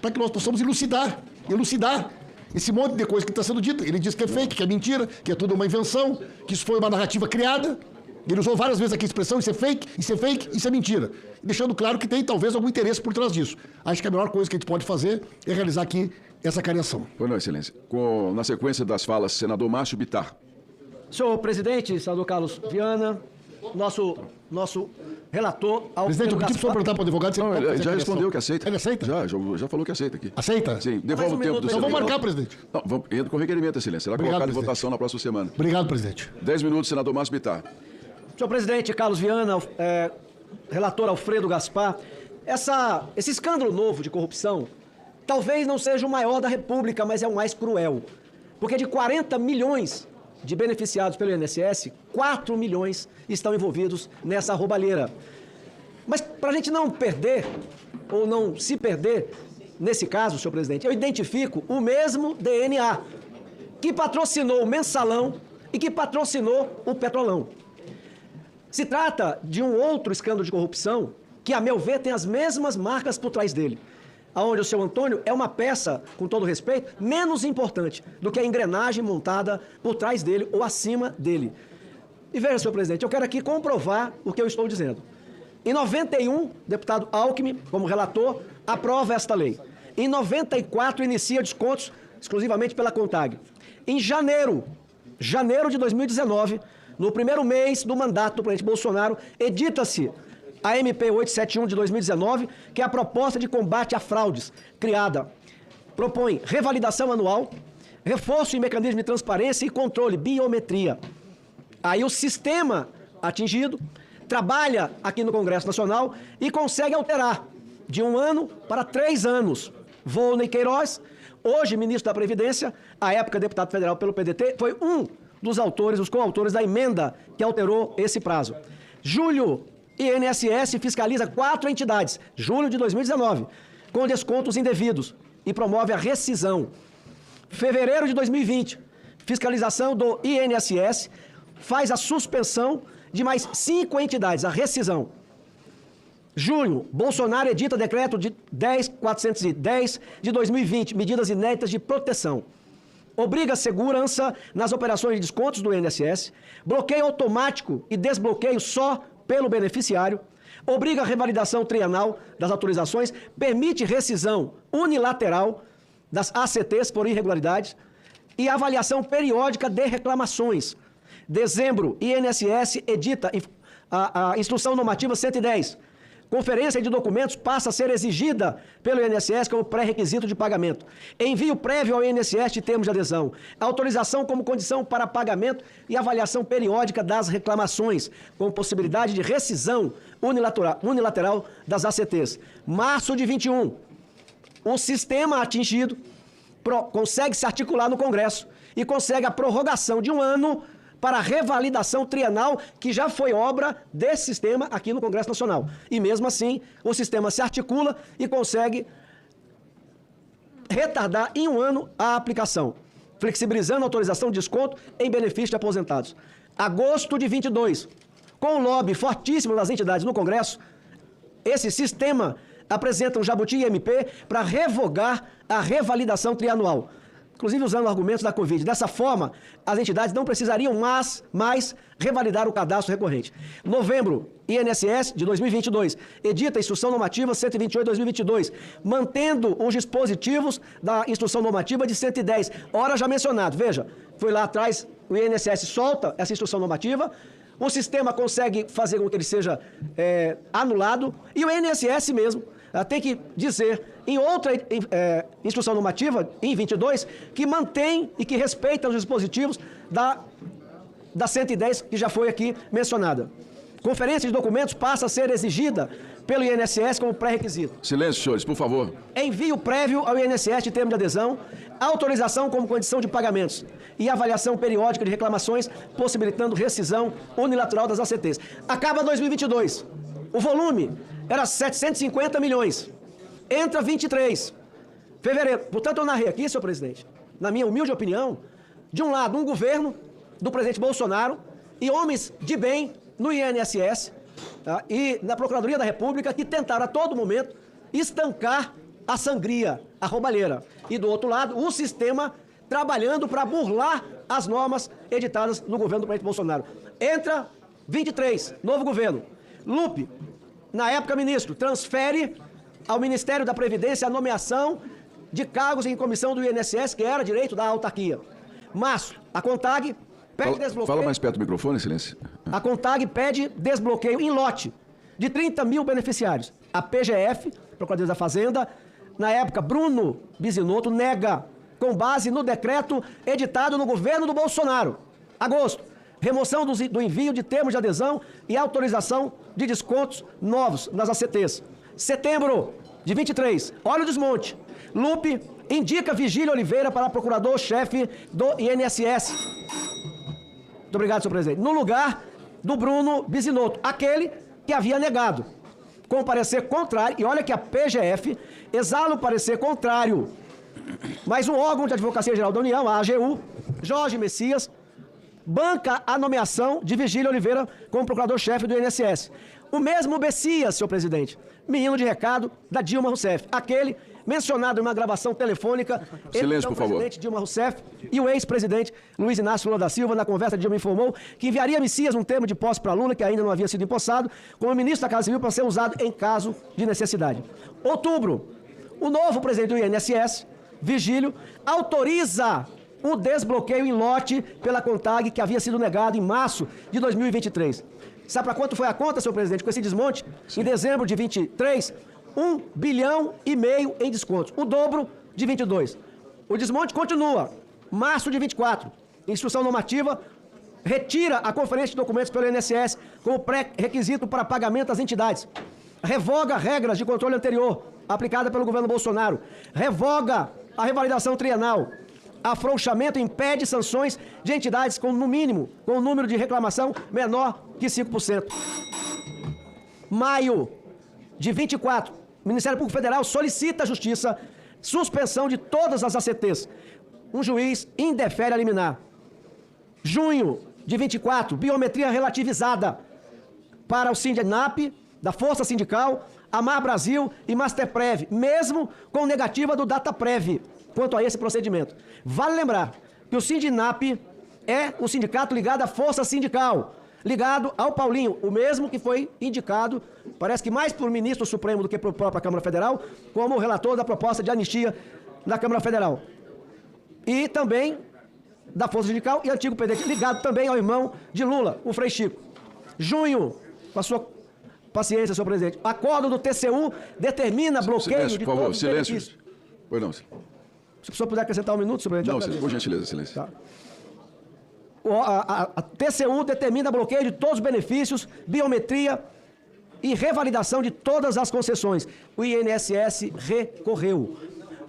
para que nós possamos elucidar esse monte de coisa que está sendo dita. Ele diz que é fake, que é mentira, que é tudo uma invenção, que isso foi uma narrativa criada. Ele usou várias vezes aqui a expressão, isso é fake, isso é fake, isso é mentira. Deixando claro que tem talvez algum interesse por trás disso. Acho que a melhor coisa que a gente pode fazer é realizar aqui essa cariação. Pois não, Excelência. Na sequência das falas, senador Márcio Bittar. Senhor presidente, senador Carlos Viana, nosso relator... Presidente, eu pedi para o senhor perguntar para o advogado se Não, ele pode ele fazer já a respondeu cariação. que aceita. Ele aceita? Já falou que aceita aqui. Aceita? Sim, devolve o tempo do Então senador. vamos marcar, presidente. Não, entra com o requerimento, Excelência. Será Obrigado, colocado em presidente. votação na próxima semana. Obrigado, presidente. 10 minutos, senador Márcio Bittar. Senhor presidente, Carlos Viana, relator Alfredo Gaspar, esse escândalo novo de corrupção talvez não seja o maior da República, mas é o mais cruel. Porque de 40 milhões de beneficiados pelo INSS, 4 milhões estão envolvidos nessa roubalheira. Mas para a gente não perder, ou não se perder, nesse caso, senhor presidente, eu identifico o mesmo DNA que patrocinou o Mensalão e que patrocinou o Petrolão. Se trata de um outro escândalo de corrupção que, a meu ver, tem as mesmas marcas por trás dele, onde o seu Antônio é uma peça, com todo respeito, menos importante do que a engrenagem montada por trás dele ou acima dele. E veja, senhor presidente, eu quero aqui comprovar o que eu estou dizendo. Em 91, deputado Alckmin, como relator, aprova esta lei. Em 94, inicia descontos exclusivamente pela CONTAG. Em janeiro de 2019, no primeiro mês do mandato do presidente Bolsonaro, edita-se a MP 871 de 2019, que é a proposta de combate a fraudes, criada. Propõe revalidação anual, reforço em mecanismo de transparência e controle, biometria. Aí o sistema atingido trabalha aqui no Congresso Nacional e consegue alterar de 1 ano para 3 anos Volney Queiroz, hoje ministro da Previdência, à época deputado federal pelo PDT, foi um dos autores, os coautores da emenda que alterou esse prazo. Julho, INSS fiscaliza 4 entidades, julho de 2019, com descontos indevidos e promove a rescisão. Fevereiro de 2020, fiscalização do INSS faz a suspensão de mais 5 entidades, a rescisão. Junho, Bolsonaro edita decreto de 10.410 de 2020, medidas inéditas de proteção. Obriga a segurança nas operações de descontos do INSS, bloqueio automático e desbloqueio só pelo beneficiário, obriga a revalidação trienal das autorizações, permite rescisão unilateral das ACTs por irregularidades e avaliação periódica de reclamações. Dezembro, INSS edita a Instrução Normativa 110. Conferência de documentos passa a ser exigida pelo INSS como pré-requisito de pagamento. Envio prévio ao INSS de termos de adesão. Autorização como condição para pagamento e avaliação periódica das reclamações, com possibilidade de rescisão unilateral das ACTs. Março de 21. O sistema atingido consegue se articular no Congresso e consegue a prorrogação de 1 ano para a revalidação trienal, que já foi obra desse sistema aqui no Congresso Nacional. E mesmo assim, o sistema se articula e consegue retardar em 1 ano a aplicação, flexibilizando a autorização de desconto em benefício de aposentados. Agosto de 22, com o lobby fortíssimo das entidades no Congresso, esse sistema apresenta um Jabuti MP para revogar a revalidação trianual, inclusive usando argumentos da Covid. Dessa forma, as entidades não precisariam mais revalidar o cadastro recorrente. Novembro, INSS de 2022, edita a Instrução Normativa 128 de 2022, mantendo os dispositivos da Instrução Normativa de 110, ora já mencionado. Veja, foi lá atrás, o INSS solta essa Instrução Normativa, o sistema consegue fazer com que ele seja anulado, e o INSS mesmo tem que dizer em outra instrução normativa, em 22, que mantém e que respeita os dispositivos da 110, que já foi aqui mencionada. Conferência de documentos passa a ser exigida pelo INSS como pré-requisito. Silêncio, senhores, por favor. Envio prévio ao INSS de termo de adesão, autorização como condição de pagamentos e avaliação periódica de reclamações, possibilitando rescisão unilateral das ACTs. Acaba 2022. O volume era 750 milhões. Entra 23. Fevereiro. Portanto, eu narrei aqui, senhor presidente, na minha humilde opinião, de um lado, um governo do presidente Bolsonaro e homens de bem no INSS, tá, e na Procuradoria da República, que tentaram a todo momento estancar a sangria, a roubalheira. E do outro lado, o sistema trabalhando para burlar as normas editadas no governo do presidente Bolsonaro. Entra 23, novo governo. Lupe, na época ministro, transfere ao Ministério da Previdência a nomeação de cargos em comissão do INSS, que era direito da autarquia. Março, a CONTAG pede desbloqueio... Fala mais perto do microfone, Silêncio. A CONTAG pede desbloqueio em lote de 30 mil beneficiários. A PGF, Procuradoria da Fazenda, na época, Bruno Bisinotto, nega, com base no decreto editado no governo do Bolsonaro. Agosto, remoção do envio de termos de adesão e autorização de descontos novos nas ACTs. Setembro de 23, olha o desmonte. Lupe indica Vigílio Oliveira para procurador-chefe do INSS. Muito obrigado, senhor presidente. No lugar do Bruno Bisinotto, aquele que havia negado, com parecer contrário, e olha que a PGF exala o parecer contrário, mas o órgão de Advocacia Geral da União, a AGU, Jorge Messias, banca a nomeação de Vigílio Oliveira como procurador-chefe do INSS. O mesmo Messias, senhor presidente, menino de recado da Dilma Rousseff, aquele mencionado em uma gravação telefônica entre o presidente Dilma Rousseff e o ex-presidente Luiz Inácio Lula da Silva. Na conversa, Dilma informou que enviaria Messias um termo de posse para Lula, que ainda não havia sido empossado, como ministro da Casa Civil para ser usado em caso de necessidade. Outubro, o novo presidente do INSS, Vigílio, autoriza o desbloqueio em lote pela CONTAG, que havia sido negado em março de 2023. Sabe para quanto foi a conta, senhor presidente, com esse desmonte? Sim. Em dezembro de 23, 1,5 bilhão em descontos, o dobro de 22. O desmonte continua. Março de 24, instrução normativa retira a conferência de documentos pelo INSS como pré-requisito para pagamento às entidades. Revoga regras de controle anterior aplicada pelo governo Bolsonaro. Revoga a revalidação trienal. Afrouxamento impede sanções de entidades com, no mínimo, com o número de reclamação menor que 5%. Maio de 24, o Ministério Público Federal solicita à Justiça suspensão de todas as ACTs. Um juiz indefere a liminar. Junho de 24, biometria relativizada para o Sindinap, da Força Sindical, Amar Brasil e Masterprev, mesmo com negativa do DataPrev quanto a esse procedimento. Vale lembrar que o Sindinap é um sindicato ligado à Força Sindical, ligado ao Paulinho, o mesmo que foi indicado, parece que mais por ministro Supremo do que por própria Câmara Federal, como relator da proposta de anistia da Câmara Federal. E também da Força Sindical e antigo presidente, ligado também ao irmão de Lula, o Frei Chico. Junho, com a sua paciência, senhor presidente. Acordo do TCU determina bloqueio silêncio, de por favor, todos os silêncio. benefícios. Pois não. Se o senhor puder acrescentar um minuto, senhor presidente. Não, eu agradeço. por gentileza, silêncio. Tá. A TCU determina bloqueio de todos os benefícios, biometria e revalidação de todas as concessões. O INSS recorreu.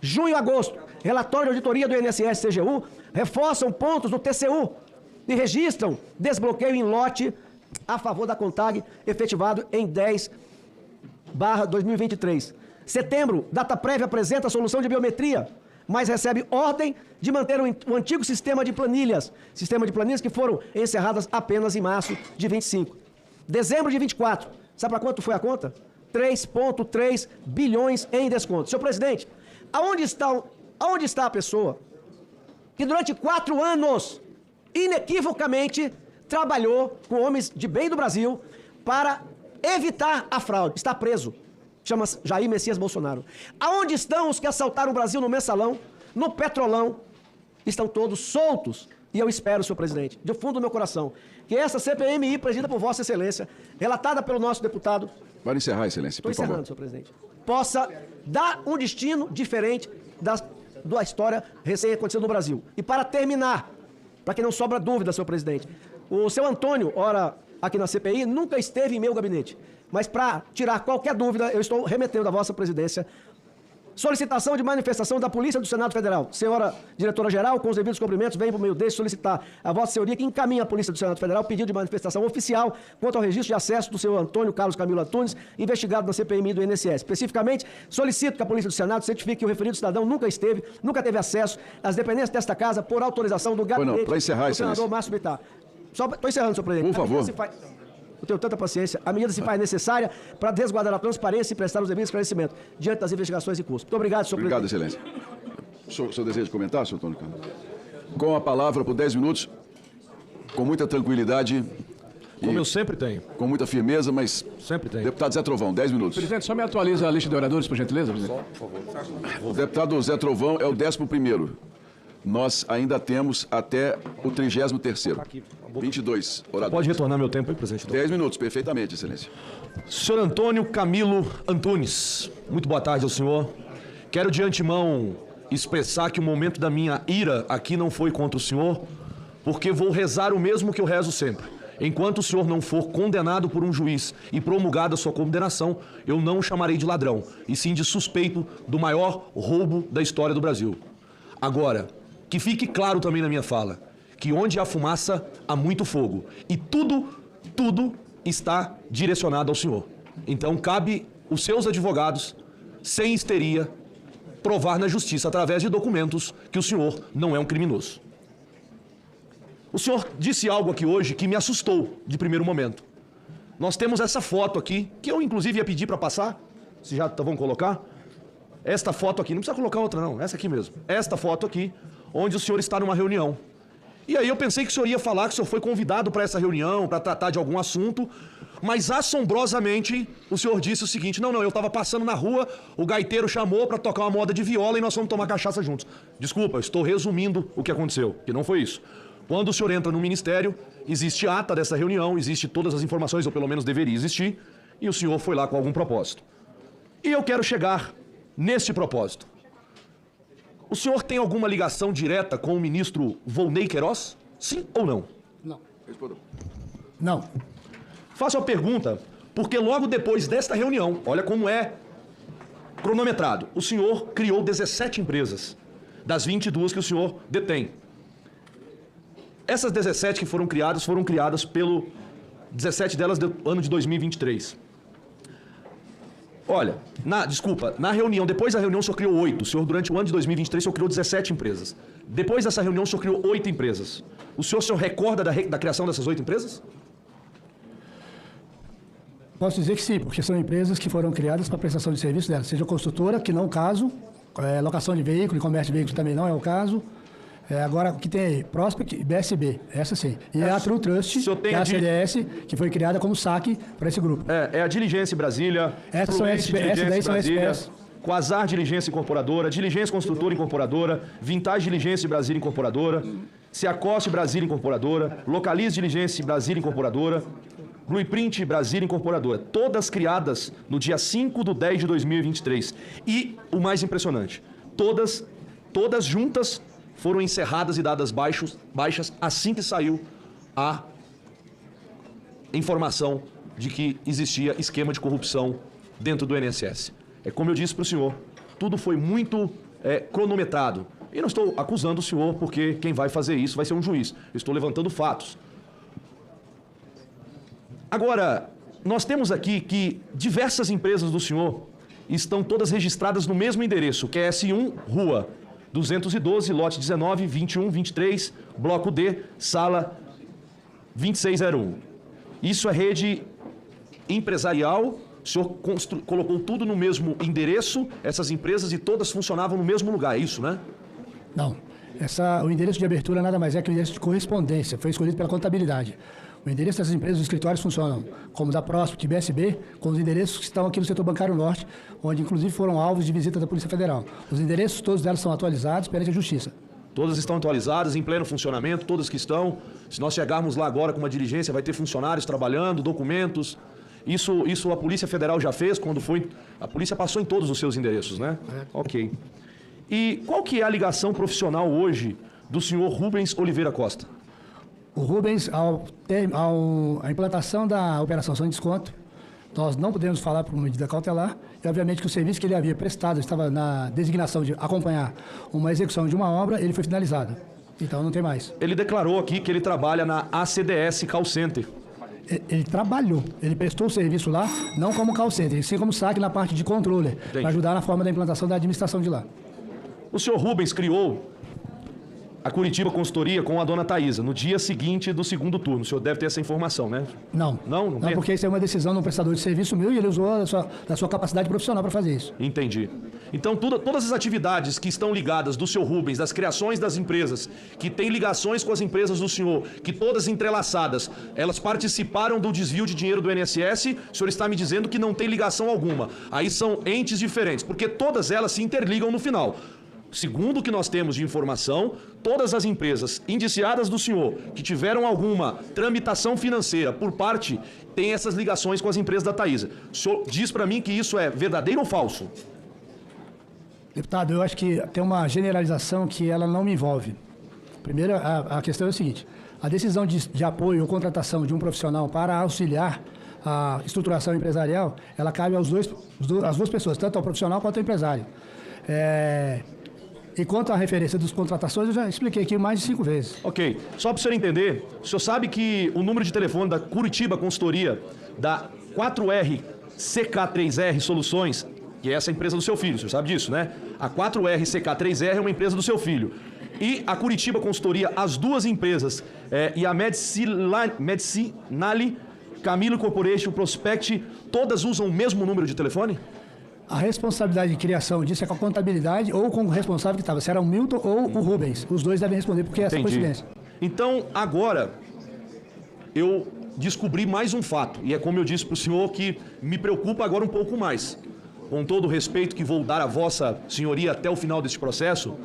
Junho e agosto, relatório de auditoria do INSS-CGU reforçam pontos do TCU e registram desbloqueio em lote a favor da CONTAG, efetivado em 10/2023. Setembro, DataPrev apresenta a solução de biometria, mas recebe ordem de manter o antigo sistema de planilhas que foram encerradas apenas em março de 25. Dezembro de 24, sabe para quanto foi a conta? 3,3 bilhões em desconto. Senhor presidente, aonde está a pessoa que durante 4 anos, inequivocamente, trabalhou com homens de bem do Brasil para evitar a fraude? Está preso. Chama-se Jair Messias Bolsonaro. Aonde estão os que assaltaram o Brasil no Mensalão, no Petrolão? Estão todos soltos. E eu espero, senhor presidente, do fundo do meu coração, que essa CPMI, presidida por Vossa Excelência, relatada pelo nosso deputado... Para encerrar, Excelência, por Estou favor. encerrando, senhor presidente. Possa dar um destino diferente da história recém acontecida no Brasil. E para terminar, para que não sobra dúvida, senhor presidente, o seu Antônio, ora aqui na CPI, nunca esteve em meu gabinete. Mas para tirar qualquer dúvida, eu estou remetendo à vossa presidência solicitação de manifestação da Polícia do Senado Federal. Senhora diretora-geral, com os devidos cumprimentos, vem por meio desse solicitar a vossa senhoria que encaminhe à Polícia do Senado Federal pedido de manifestação oficial quanto ao registro de acesso do senhor Antônio Carlos Camilo Antunes, investigado na CPMI do INSS. Especificamente, solicito que a Polícia do Senado certifique que o referido cidadão nunca teve acesso às dependências desta casa por autorização do gabinete para encerrar, do senador Márcio Bittar. Estou encerrando, senhor presidente. Por favor. Eu tenho tanta paciência. A medida se faz necessária para resguardar a transparência e prestar os devidos esclarecimentos diante das investigações em curso. Muito obrigado, senhor Obrigado, presidente. Excelência. O senhor deseja comentar, senhor Antônio Carlos? Com a palavra por 10 minutos, com muita tranquilidade. Como eu sempre tenho. Com muita firmeza, mas... Sempre tenho. Deputado Zé Trovão, 10 minutos. Presidente, só me atualiza a lista de oradores, por gentileza, presidente. O deputado Zé Trovão é o 11º. Nós ainda temos até o 33º. 22 oradores. Pode retornar meu tempo aí, presidente? 10 minutos, perfeitamente, Excelência. Senhor Antônio Camilo Antunes, muito boa tarde ao senhor. Quero de antemão expressar que o momento da minha ira aqui não foi contra o senhor, porque vou rezar o mesmo que eu rezo sempre. Enquanto o senhor não for condenado por um juiz e promulgada a sua condenação, eu não o chamarei de ladrão, e sim de suspeito do maior roubo da história do Brasil. Agora, que fique claro também na minha fala, que onde há fumaça, há muito fogo. E tudo está direcionado ao senhor. Então, cabe os seus advogados, sem histeria, provar na justiça, através de documentos, que o senhor não é um criminoso. O senhor disse algo aqui hoje que me assustou de primeiro momento. Nós temos essa foto aqui, que eu inclusive ia pedir para passar, se já vão colocar. Esta foto aqui, não precisa colocar outra não, essa aqui mesmo. Esta foto aqui, onde o senhor está numa reunião. E aí eu pensei que o senhor ia falar que o senhor foi convidado para essa reunião, para tratar de algum assunto, mas assombrosamente o senhor disse o seguinte: não, eu estava passando na rua, o gaiteiro chamou para tocar uma moda de viola e nós fomos tomar cachaça juntos. Desculpa, eu estou resumindo o que aconteceu, que não foi isso. Quando o senhor entra no ministério, existe ata dessa reunião, existe todas as informações, ou pelo menos deveria existir, e o senhor foi lá com algum propósito. E eu quero chegar neste propósito. O senhor tem alguma ligação direta com o ministro Volney Queiroz? Sim ou não? Não. Não. Faço a pergunta porque logo depois desta reunião, olha como é cronometrado. O senhor criou 17 empresas, das 22 que o senhor detém. Essas 17 que foram criadas pelo 17 delas do ano de 2023. Olha, na reunião, depois da reunião o senhor criou 8. O senhor, durante o ano de 2023, o senhor criou 17 empresas. Depois dessa reunião, o senhor criou 8 empresas. O senhor recorda da criação dessas 8 empresas? Posso dizer que sim, porque são empresas que foram criadas para prestação de serviço delas, seja construtora, que não é o caso, locação de veículo e comércio de veículos também não é o caso. Agora, o que tem aí? Prospect e BSB, essa sim. E a True Trust, que é a CDS, que foi criada como saque para esse grupo. É a Diligência Brasília, Essas daí são SPS. Quasar Diligência Incorporadora, Diligência Construtora Incorporadora, Vintage Diligência Brasília Incorporadora, Seacoste Brasília Incorporadora, Localize Diligência Brasília Incorporadora, Blueprint Brasília Incorporadora, todas criadas no dia 5/10 de 2023. E o mais impressionante, todas juntas foram encerradas e dadas baixas assim que saiu a informação de que existia esquema de corrupção dentro do INSS. É como eu disse para o senhor, tudo foi muito cronometrado. E não estou acusando o senhor, porque quem vai fazer isso vai ser um juiz. Eu estou levantando fatos. Agora, nós temos aqui que diversas empresas do senhor estão todas registradas no mesmo endereço, que é S1, Rua 212, lote 19, 21, 23, bloco D, sala 2601. Isso é rede empresarial. O senhor colocou tudo no mesmo endereço, essas empresas, e todas funcionavam no mesmo lugar, é isso, né? Não. O endereço de abertura nada mais é que o endereço de correspondência, foi escolhido pela contabilidade. O endereço dessas empresas, os escritórios funcionam como da Prospect e BSB, com os endereços que estão aqui no setor bancário norte, onde inclusive foram alvos de visita da Polícia Federal. Os endereços todos delas são atualizados perante a Justiça. Todas estão atualizadas, em pleno funcionamento, todas que estão. Se nós chegarmos lá agora com uma diligência, vai ter funcionários trabalhando, documentos. Isso a Polícia Federal já fez quando foi... A polícia passou em todos os seus endereços, né? Ok. E qual que é a ligação profissional hoje do senhor Rubens Oliveira Costa? O Rubens, a implantação da operação sem desconto, nós não podemos falar por medida cautelar, e obviamente que o serviço que ele havia prestado, estava na designação de acompanhar uma execução de uma obra, ele foi finalizado. Então não tem mais. Ele declarou aqui que ele trabalha na ACDS Call Center. Ele trabalhou, ele prestou o serviço lá, não como call center, sim como saque na parte de controller, para ajudar na forma da implantação da administração de lá. O senhor Rubens criou a Curitiba Consultoria com a dona Thaisa, no dia seguinte do segundo turno. O senhor deve ter essa informação, né? Não. Não, porque isso é uma decisão de um prestador de serviço meu e ele usou da sua capacidade profissional para fazer isso. Entendi. Então, todas as atividades que estão ligadas do senhor Rubens, das criações das empresas, que têm ligações com as empresas do senhor, que todas entrelaçadas, elas participaram do desvio de dinheiro do INSS, o senhor está me dizendo que não tem ligação alguma. Aí são entes diferentes, porque todas elas se interligam no final. Segundo o que nós temos de informação, todas as empresas indiciadas do senhor que tiveram alguma tramitação financeira por parte têm essas ligações com as empresas da Thaisa. O senhor diz para mim que isso é verdadeiro ou falso? Deputado, eu acho que tem uma generalização que ela não me envolve. Primeiro, a questão é o seguinte: a decisão de apoio ou contratação de um profissional para auxiliar a estruturação empresarial, ela cabe às duas pessoas, tanto ao profissional quanto ao empresário. E quanto à referência das contratações, eu já expliquei aqui mais de 5 vezes. Ok. Só para o senhor entender, o senhor sabe que o número de telefone da Curitiba Consultoria, da 4R CK3R Soluções, que é essa empresa do seu filho, o senhor sabe disso, né? A 4R CK3R é uma empresa do seu filho. E a Curitiba Consultoria, as duas empresas, e a Medicinale, Camilo Corporation, Prospect, todas usam o mesmo número de telefone? A responsabilidade de criação disso é com a contabilidade ou com o responsável que estava. Se era o Milton ou o Rubens. Os dois devem responder, porque é essa coincidência. Então, agora, eu descobri mais um fato. E é como eu disse para o senhor que me preocupa agora um pouco mais. Com todo o respeito que vou dar à vossa senhoria até o final deste processo,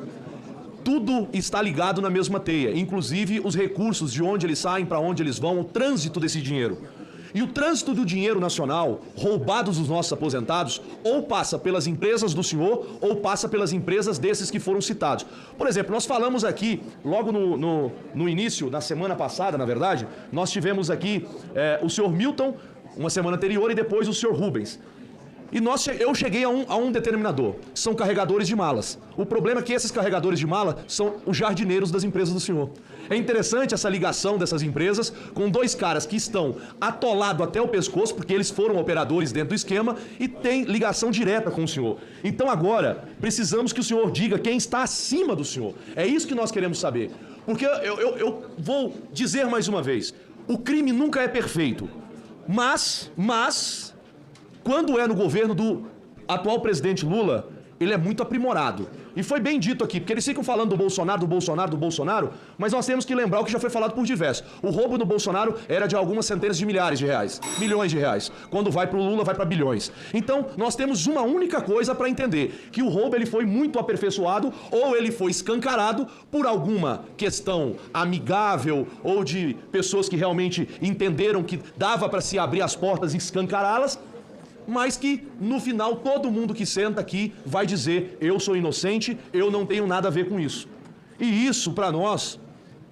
tudo está ligado na mesma teia. Inclusive os recursos, de onde eles saem, para onde eles vão, o trânsito desse dinheiro. E o trânsito do dinheiro nacional, roubados dos nossos aposentados, ou passa pelas empresas do senhor, ou passa pelas empresas desses que foram citados. Por exemplo, nós falamos aqui, logo no início, na semana passada, na verdade, nós tivemos aqui o senhor Milton, uma semana anterior, e depois o senhor Rubens. E eu cheguei a um determinador, são carregadores de malas. O problema é que esses carregadores de mala são os jardineiros das empresas do senhor. É interessante essa ligação dessas empresas com dois caras que estão atolados até o pescoço, porque eles foram operadores dentro do esquema e tem ligação direta com o senhor. Então agora, precisamos que o senhor diga quem está acima do senhor. É isso que nós queremos saber. Porque eu vou dizer mais uma vez, o crime nunca é perfeito, mas quando é no governo do atual presidente Lula, ele é muito aprimorado. E foi bem dito aqui, porque eles ficam falando do Bolsonaro, mas nós temos que lembrar o que já foi falado por diversos. O roubo do Bolsonaro era de algumas centenas de milhares de reais, milhões de reais. Quando vai para o Lula, vai para bilhões. Então, nós temos uma única coisa para entender, que o roubo ele foi muito aperfeiçoado ou ele foi escancarado por alguma questão amigável ou de pessoas que realmente entenderam que dava para se abrir as portas e escancará-las, mas que, no final, todo mundo que senta aqui vai dizer: eu sou inocente, eu não tenho nada a ver com isso. E isso, para nós,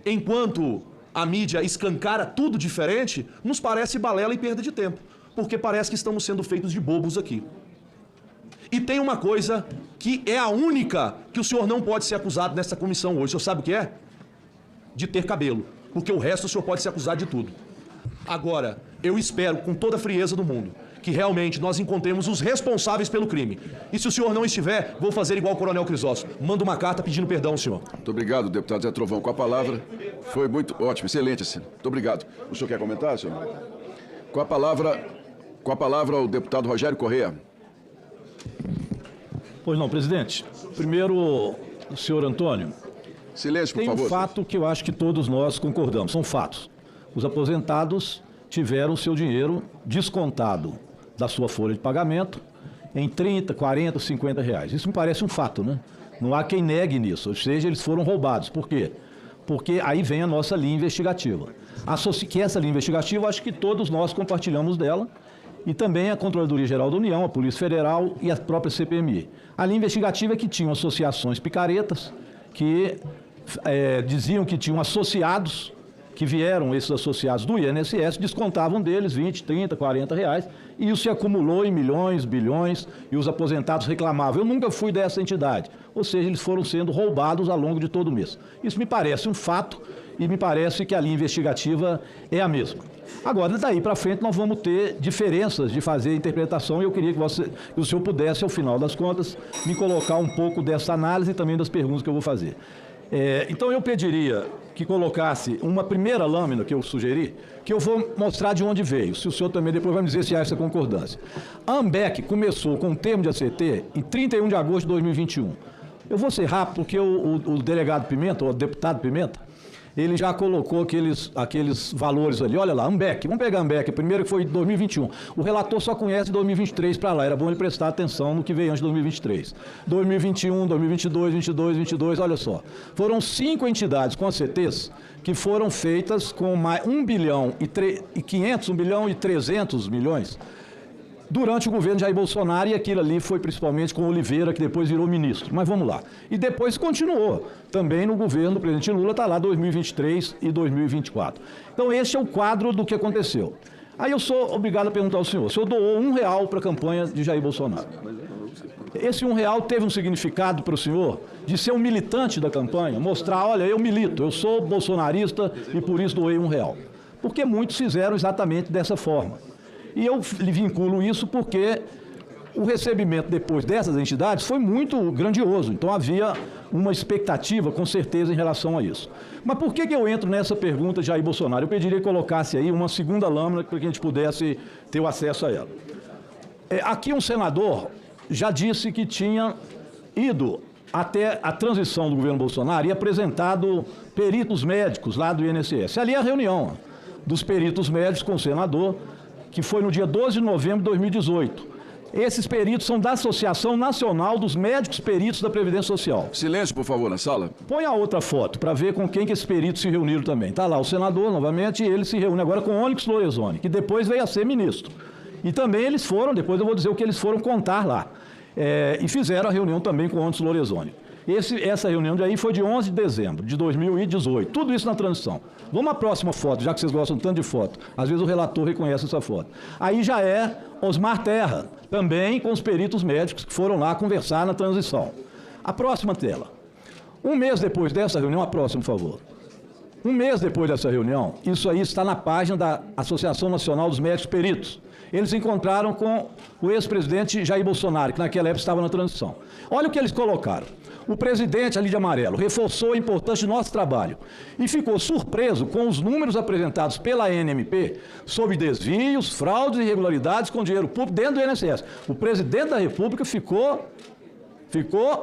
enquanto a mídia escancara tudo diferente, nos parece balela e perda de tempo, porque parece que estamos sendo feitos de bobos aqui. E tem uma coisa que é a única que o senhor não pode ser acusado nessa comissão hoje. O senhor sabe o que é? De ter cabelo, porque o resto o senhor pode ser acusado de tudo. Agora, eu espero, com toda a frieza do mundo, que realmente nós encontremos os responsáveis pelo crime. E se o senhor não estiver, vou fazer igual o Coronel Crisóstomo. Manda uma carta pedindo perdão ao senhor. Muito obrigado, deputado Zé Trovão. Com a palavra, foi muito ótimo, excelente assim. Muito obrigado. O senhor quer comentar, senhor? Com a palavra o deputado Rogério Correia. Pois não, presidente. Primeiro, o senhor Antônio. Silêncio, por tem favor. um fato que eu acho que todos nós concordamos. São fatos. Os aposentados tiveram seu dinheiro descontado da sua folha de pagamento em 30, 40, 50 reais. Isso me parece um fato, né? Não há quem negue nisso, ou seja, eles foram roubados. Por quê? Porque aí vem a nossa linha investigativa. Que essa linha investigativa, acho que todos nós compartilhamos dela, e também a Controladoria Geral da União, a Polícia Federal e a própria CPMI. A linha investigativa é que tinham associações picaretas, que diziam que tinham associados, que vieram esses associados do INSS, descontavam deles 20, 30, 40 reais, e isso se acumulou em milhões, bilhões, e os aposentados reclamavam. Eu nunca fui dessa entidade. Ou seja, eles foram sendo roubados ao longo de todo o mês. Isso me parece um fato, e me parece que a linha investigativa é a mesma. Agora, daí para frente, nós vamos ter diferenças de fazer a interpretação, e eu queria que o senhor pudesse, ao final das contas, me colocar um pouco dessa análise e também das perguntas que eu vou fazer. Então, eu pediria que colocasse uma primeira lâmina que eu sugeri, que eu vou mostrar de onde veio, se o senhor também depois vai me dizer se há essa concordância. A AMBEC começou com o termo de ACT em 31 de agosto de 2021. Eu vou ser rápido, porque o delegado Pimenta, ou o deputado Pimenta, ele já colocou aqueles valores ali. Olha lá, AMBEC, vamos pegar a AMBEC, a primeira que foi em 2021. O relator só conhece 2023 para lá, era bom ele prestar atenção no que veio antes de 2023. 2021, 2022, 2022, olha só. Foram 5 entidades com ACTs que foram feitas com mais 1 bilhão e 500, 1 bilhão e 300 milhões durante o governo de Jair Bolsonaro, e aquilo ali foi principalmente com Oliveira, que depois virou ministro. Mas vamos lá. E depois continuou. Também no governo do presidente Lula, está lá 2023 e 2024. Então esse é o quadro do que aconteceu. Aí eu sou obrigado a perguntar ao senhor. O senhor doou R$1 para a campanha de Jair Bolsonaro. Esse R$1 teve um significado para o senhor de ser um militante da campanha, mostrar, olha, eu milito, eu sou bolsonarista e por isso doei R$1. Porque muitos fizeram exatamente dessa forma. E eu lhe vinculo isso porque o recebimento depois dessas entidades foi muito grandioso. Então havia uma expectativa, com certeza, em relação a isso. Mas por que eu entro nessa pergunta de Jair Bolsonaro? Eu pediria que colocasse aí uma segunda lâmina para que a gente pudesse ter o acesso a ela. Aqui um senador já disse que tinha ido até a transição do governo Bolsonaro e apresentado peritos médicos lá do INSS. Ali é a reunião dos peritos médicos com o senador, que foi no dia 12 de novembro de 2018. Esses peritos são da Associação Nacional dos Médicos Peritos da Previdência Social. Silêncio, por favor, na sala. Põe a outra foto, para ver com quem que esses peritos se reuniram também. Está lá o senador, novamente, e ele se reúne agora com Onyx Lorenzoni, que depois veio a ser ministro. E também eles foram, depois eu vou dizer o que eles foram contar lá. E fizeram a reunião também com Onyx Lorenzoni. Essa reunião de aí foi de 11 de dezembro de 2018. Tudo isso na transição. Vamos à próxima foto, já que vocês gostam tanto de foto. Às vezes o relator reconhece essa foto. Aí já é Osmar Terra, também com os peritos médicos que foram lá conversar na transição. A próxima tela. Um mês depois dessa reunião, a próxima, por favor. Um mês depois dessa reunião, isso aí está na página da Associação Nacional dos Médicos Peritos. Eles se encontraram com o ex-presidente Jair Bolsonaro, que naquela época estava na transição. Olha o que eles colocaram. O presidente, ali de amarelo, reforçou a importância do nosso trabalho e ficou surpreso com os números apresentados pela ANMP sobre desvios, fraudes e irregularidades com dinheiro público dentro do INSS. O presidente da República ficou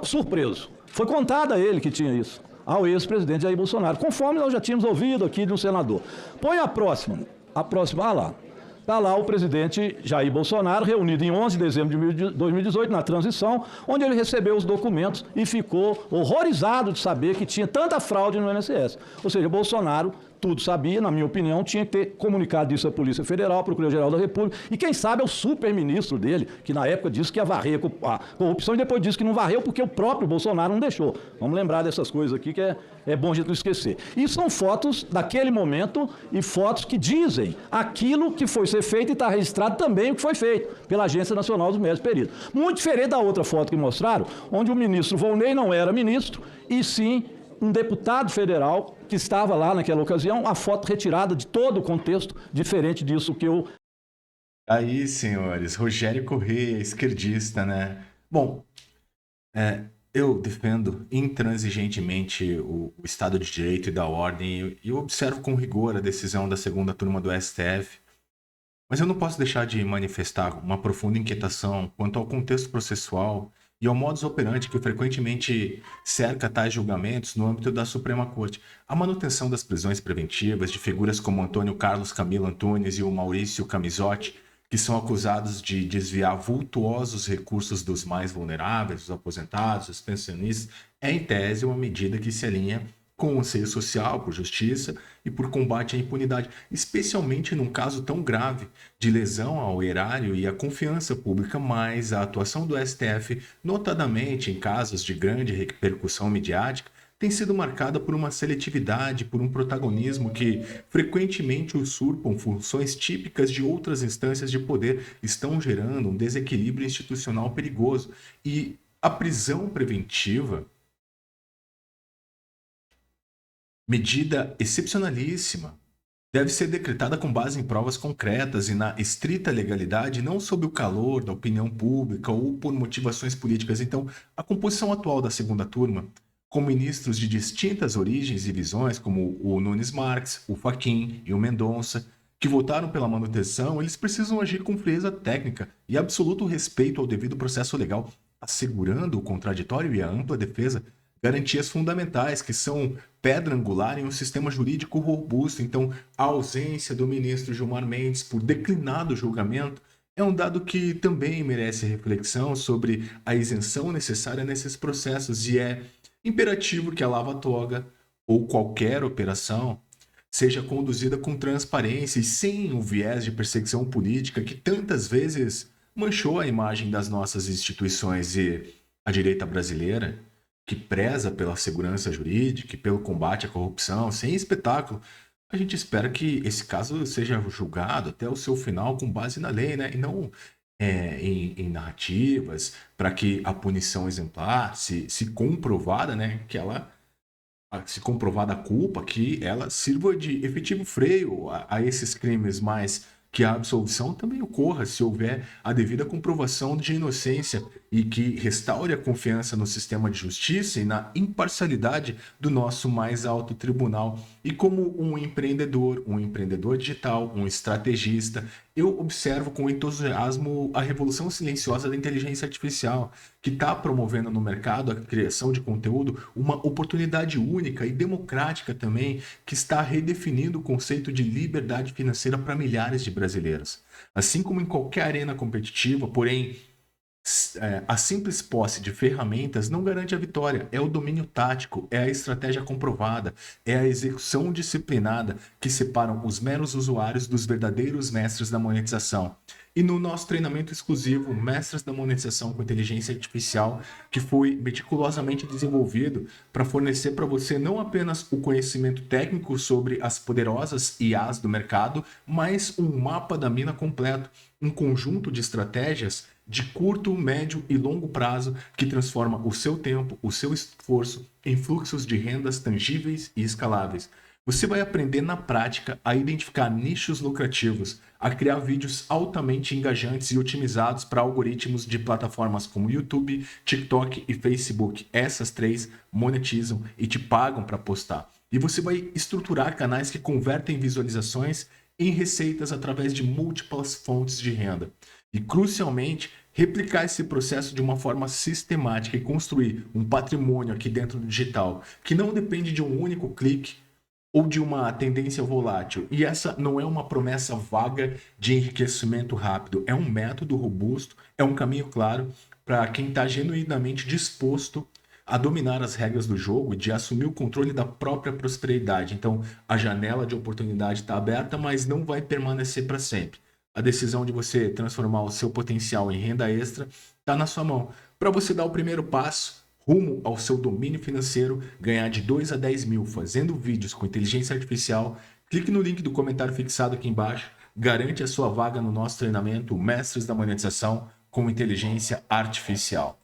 surpreso. Foi contado a ele que tinha isso, ao ex-presidente Jair Bolsonaro, conforme nós já tínhamos ouvido aqui de um senador. Põe a próxima, lá. Está lá o presidente Jair Bolsonaro, reunido em 11 de dezembro de 2018, na transição, onde ele recebeu os documentos e ficou horrorizado de saber que tinha tanta fraude no INSS. Ou seja, Bolsonaro tudo sabia, na minha opinião, tinha que ter comunicado isso à Polícia Federal, à Procuradoria-Geral da República, e quem sabe ao super-ministro dele, que na época disse que ia varrer a corrupção e depois disse que não varreu porque o próprio Bolsonaro não deixou. Vamos lembrar dessas coisas aqui que é bom a gente não esquecer. E são fotos daquele momento e fotos que dizem aquilo que foi ser feito e está registrado também o que foi feito pela Agência Nacional dos Médicos Peritos. Muito diferente da outra foto que mostraram, onde o ministro Volney não era ministro, e sim um deputado federal que estava lá naquela ocasião, a foto retirada de todo o contexto, diferente disso que eu... Aí, senhores, Rogério Correia, esquerdista, né? Bom, eu defendo intransigentemente o Estado de Direito e da ordem e eu observo com rigor a decisão da segunda turma do STF, mas eu não posso deixar de manifestar uma profunda inquietação quanto ao contexto processual e ao modus operandi que frequentemente cerca tais julgamentos no âmbito da Suprema Corte. A manutenção das prisões preventivas de figuras como Antônio Carlos Camilo Antunes e o Maurício Camisotti, que são acusados de desviar vultuosos recursos dos mais vulneráveis, os aposentados, os pensionistas, é em tese uma medida que se alinha com o anseio social por justiça e por combate à impunidade, especialmente num caso tão grave de lesão ao erário e à confiança pública, mas a atuação do STF, notadamente em casos de grande repercussão midiática, tem sido marcada por uma seletividade, por um protagonismo que frequentemente usurpam funções típicas de outras instâncias de poder, estão gerando um desequilíbrio institucional perigoso. E a prisão preventiva, medida excepcionalíssima, deve ser decretada com base em provas concretas e na estrita legalidade, não sob o calor da opinião pública ou por motivações políticas. Então, a composição atual da segunda turma, com ministros de distintas origens e visões, como o Nunes Marques, o Fachin e o Mendonça, que votaram pela manutenção, eles precisam agir com frieza técnica e absoluto respeito ao devido processo legal, assegurando o contraditório e a ampla defesa, garantias fundamentais que são pedra angular em um sistema jurídico robusto. Então, a ausência do ministro Gilmar Mendes por declinado julgamento é um dado que também merece reflexão sobre a isenção necessária nesses processos e é imperativo que a lava-toga ou qualquer operação seja conduzida com transparência e sem o viés de perseguição política que tantas vezes manchou a imagem das nossas instituições. E a direita brasileira, que preza pela segurança jurídica e pelo combate à corrupção, sem espetáculo, a gente espera que esse caso seja julgado até o seu final com base na lei, né? E não em narrativas, para que a punição exemplar, se comprovada, né? Se comprovada a culpa, que ela sirva de efetivo freio a esses crimes, mas que a absolvição também ocorra se houver a devida comprovação de inocência e que restaure a confiança no sistema de justiça e na imparcialidade do nosso mais alto tribunal. E como um empreendedor digital, um estrategista, eu observo com entusiasmo a revolução silenciosa da inteligência artificial, que está promovendo no mercado a criação de conteúdo, uma oportunidade única e democrática também, que está redefinindo o conceito de liberdade financeira para milhares de brasileiros. Assim como em qualquer arena competitiva, porém, a simples posse de ferramentas não garante a vitória. É o domínio tático, é a estratégia comprovada, é a execução disciplinada que separam os meros usuários dos verdadeiros mestres da monetização. e no nosso treinamento exclusivo Mestres da Monetização com Inteligência Artificial, que foi meticulosamente desenvolvido para fornecer para você não apenas o conhecimento técnico sobre as poderosas IAs do mercado, mas um mapa da mina completo, um conjunto de estratégias de curto, médio e longo prazo que transforma o seu tempo, o seu esforço em fluxos de rendas tangíveis e escaláveis. Você vai aprender na prática a identificar nichos lucrativos, a criar vídeos altamente engajantes e otimizados para algoritmos de plataformas como YouTube, TikTok e Facebook. Essas 3 monetizam e te pagam para postar. E você vai estruturar canais que convertem visualizações em receitas através de múltiplas fontes de renda. E, crucialmente, replicar esse processo de uma forma sistemática e construir um patrimônio aqui dentro do digital que não depende de um único clique ou de uma tendência volátil. E essa não é uma promessa vaga de enriquecimento rápido, é um método robusto, é um caminho claro para quem está genuinamente disposto a dominar as regras do jogo e de assumir o controle da própria prosperidade. Então, a janela de oportunidade está aberta, mas não vai permanecer para sempre. A decisão de você transformar o seu potencial em renda extra está na sua mão. Para você dar o primeiro passo rumo ao seu domínio financeiro, ganhar de 2 a 10 mil fazendo vídeos com inteligência artificial, clique no link do comentário fixado aqui embaixo, garante a sua vaga no nosso treinamento Mestres da Monetização com Inteligência Artificial.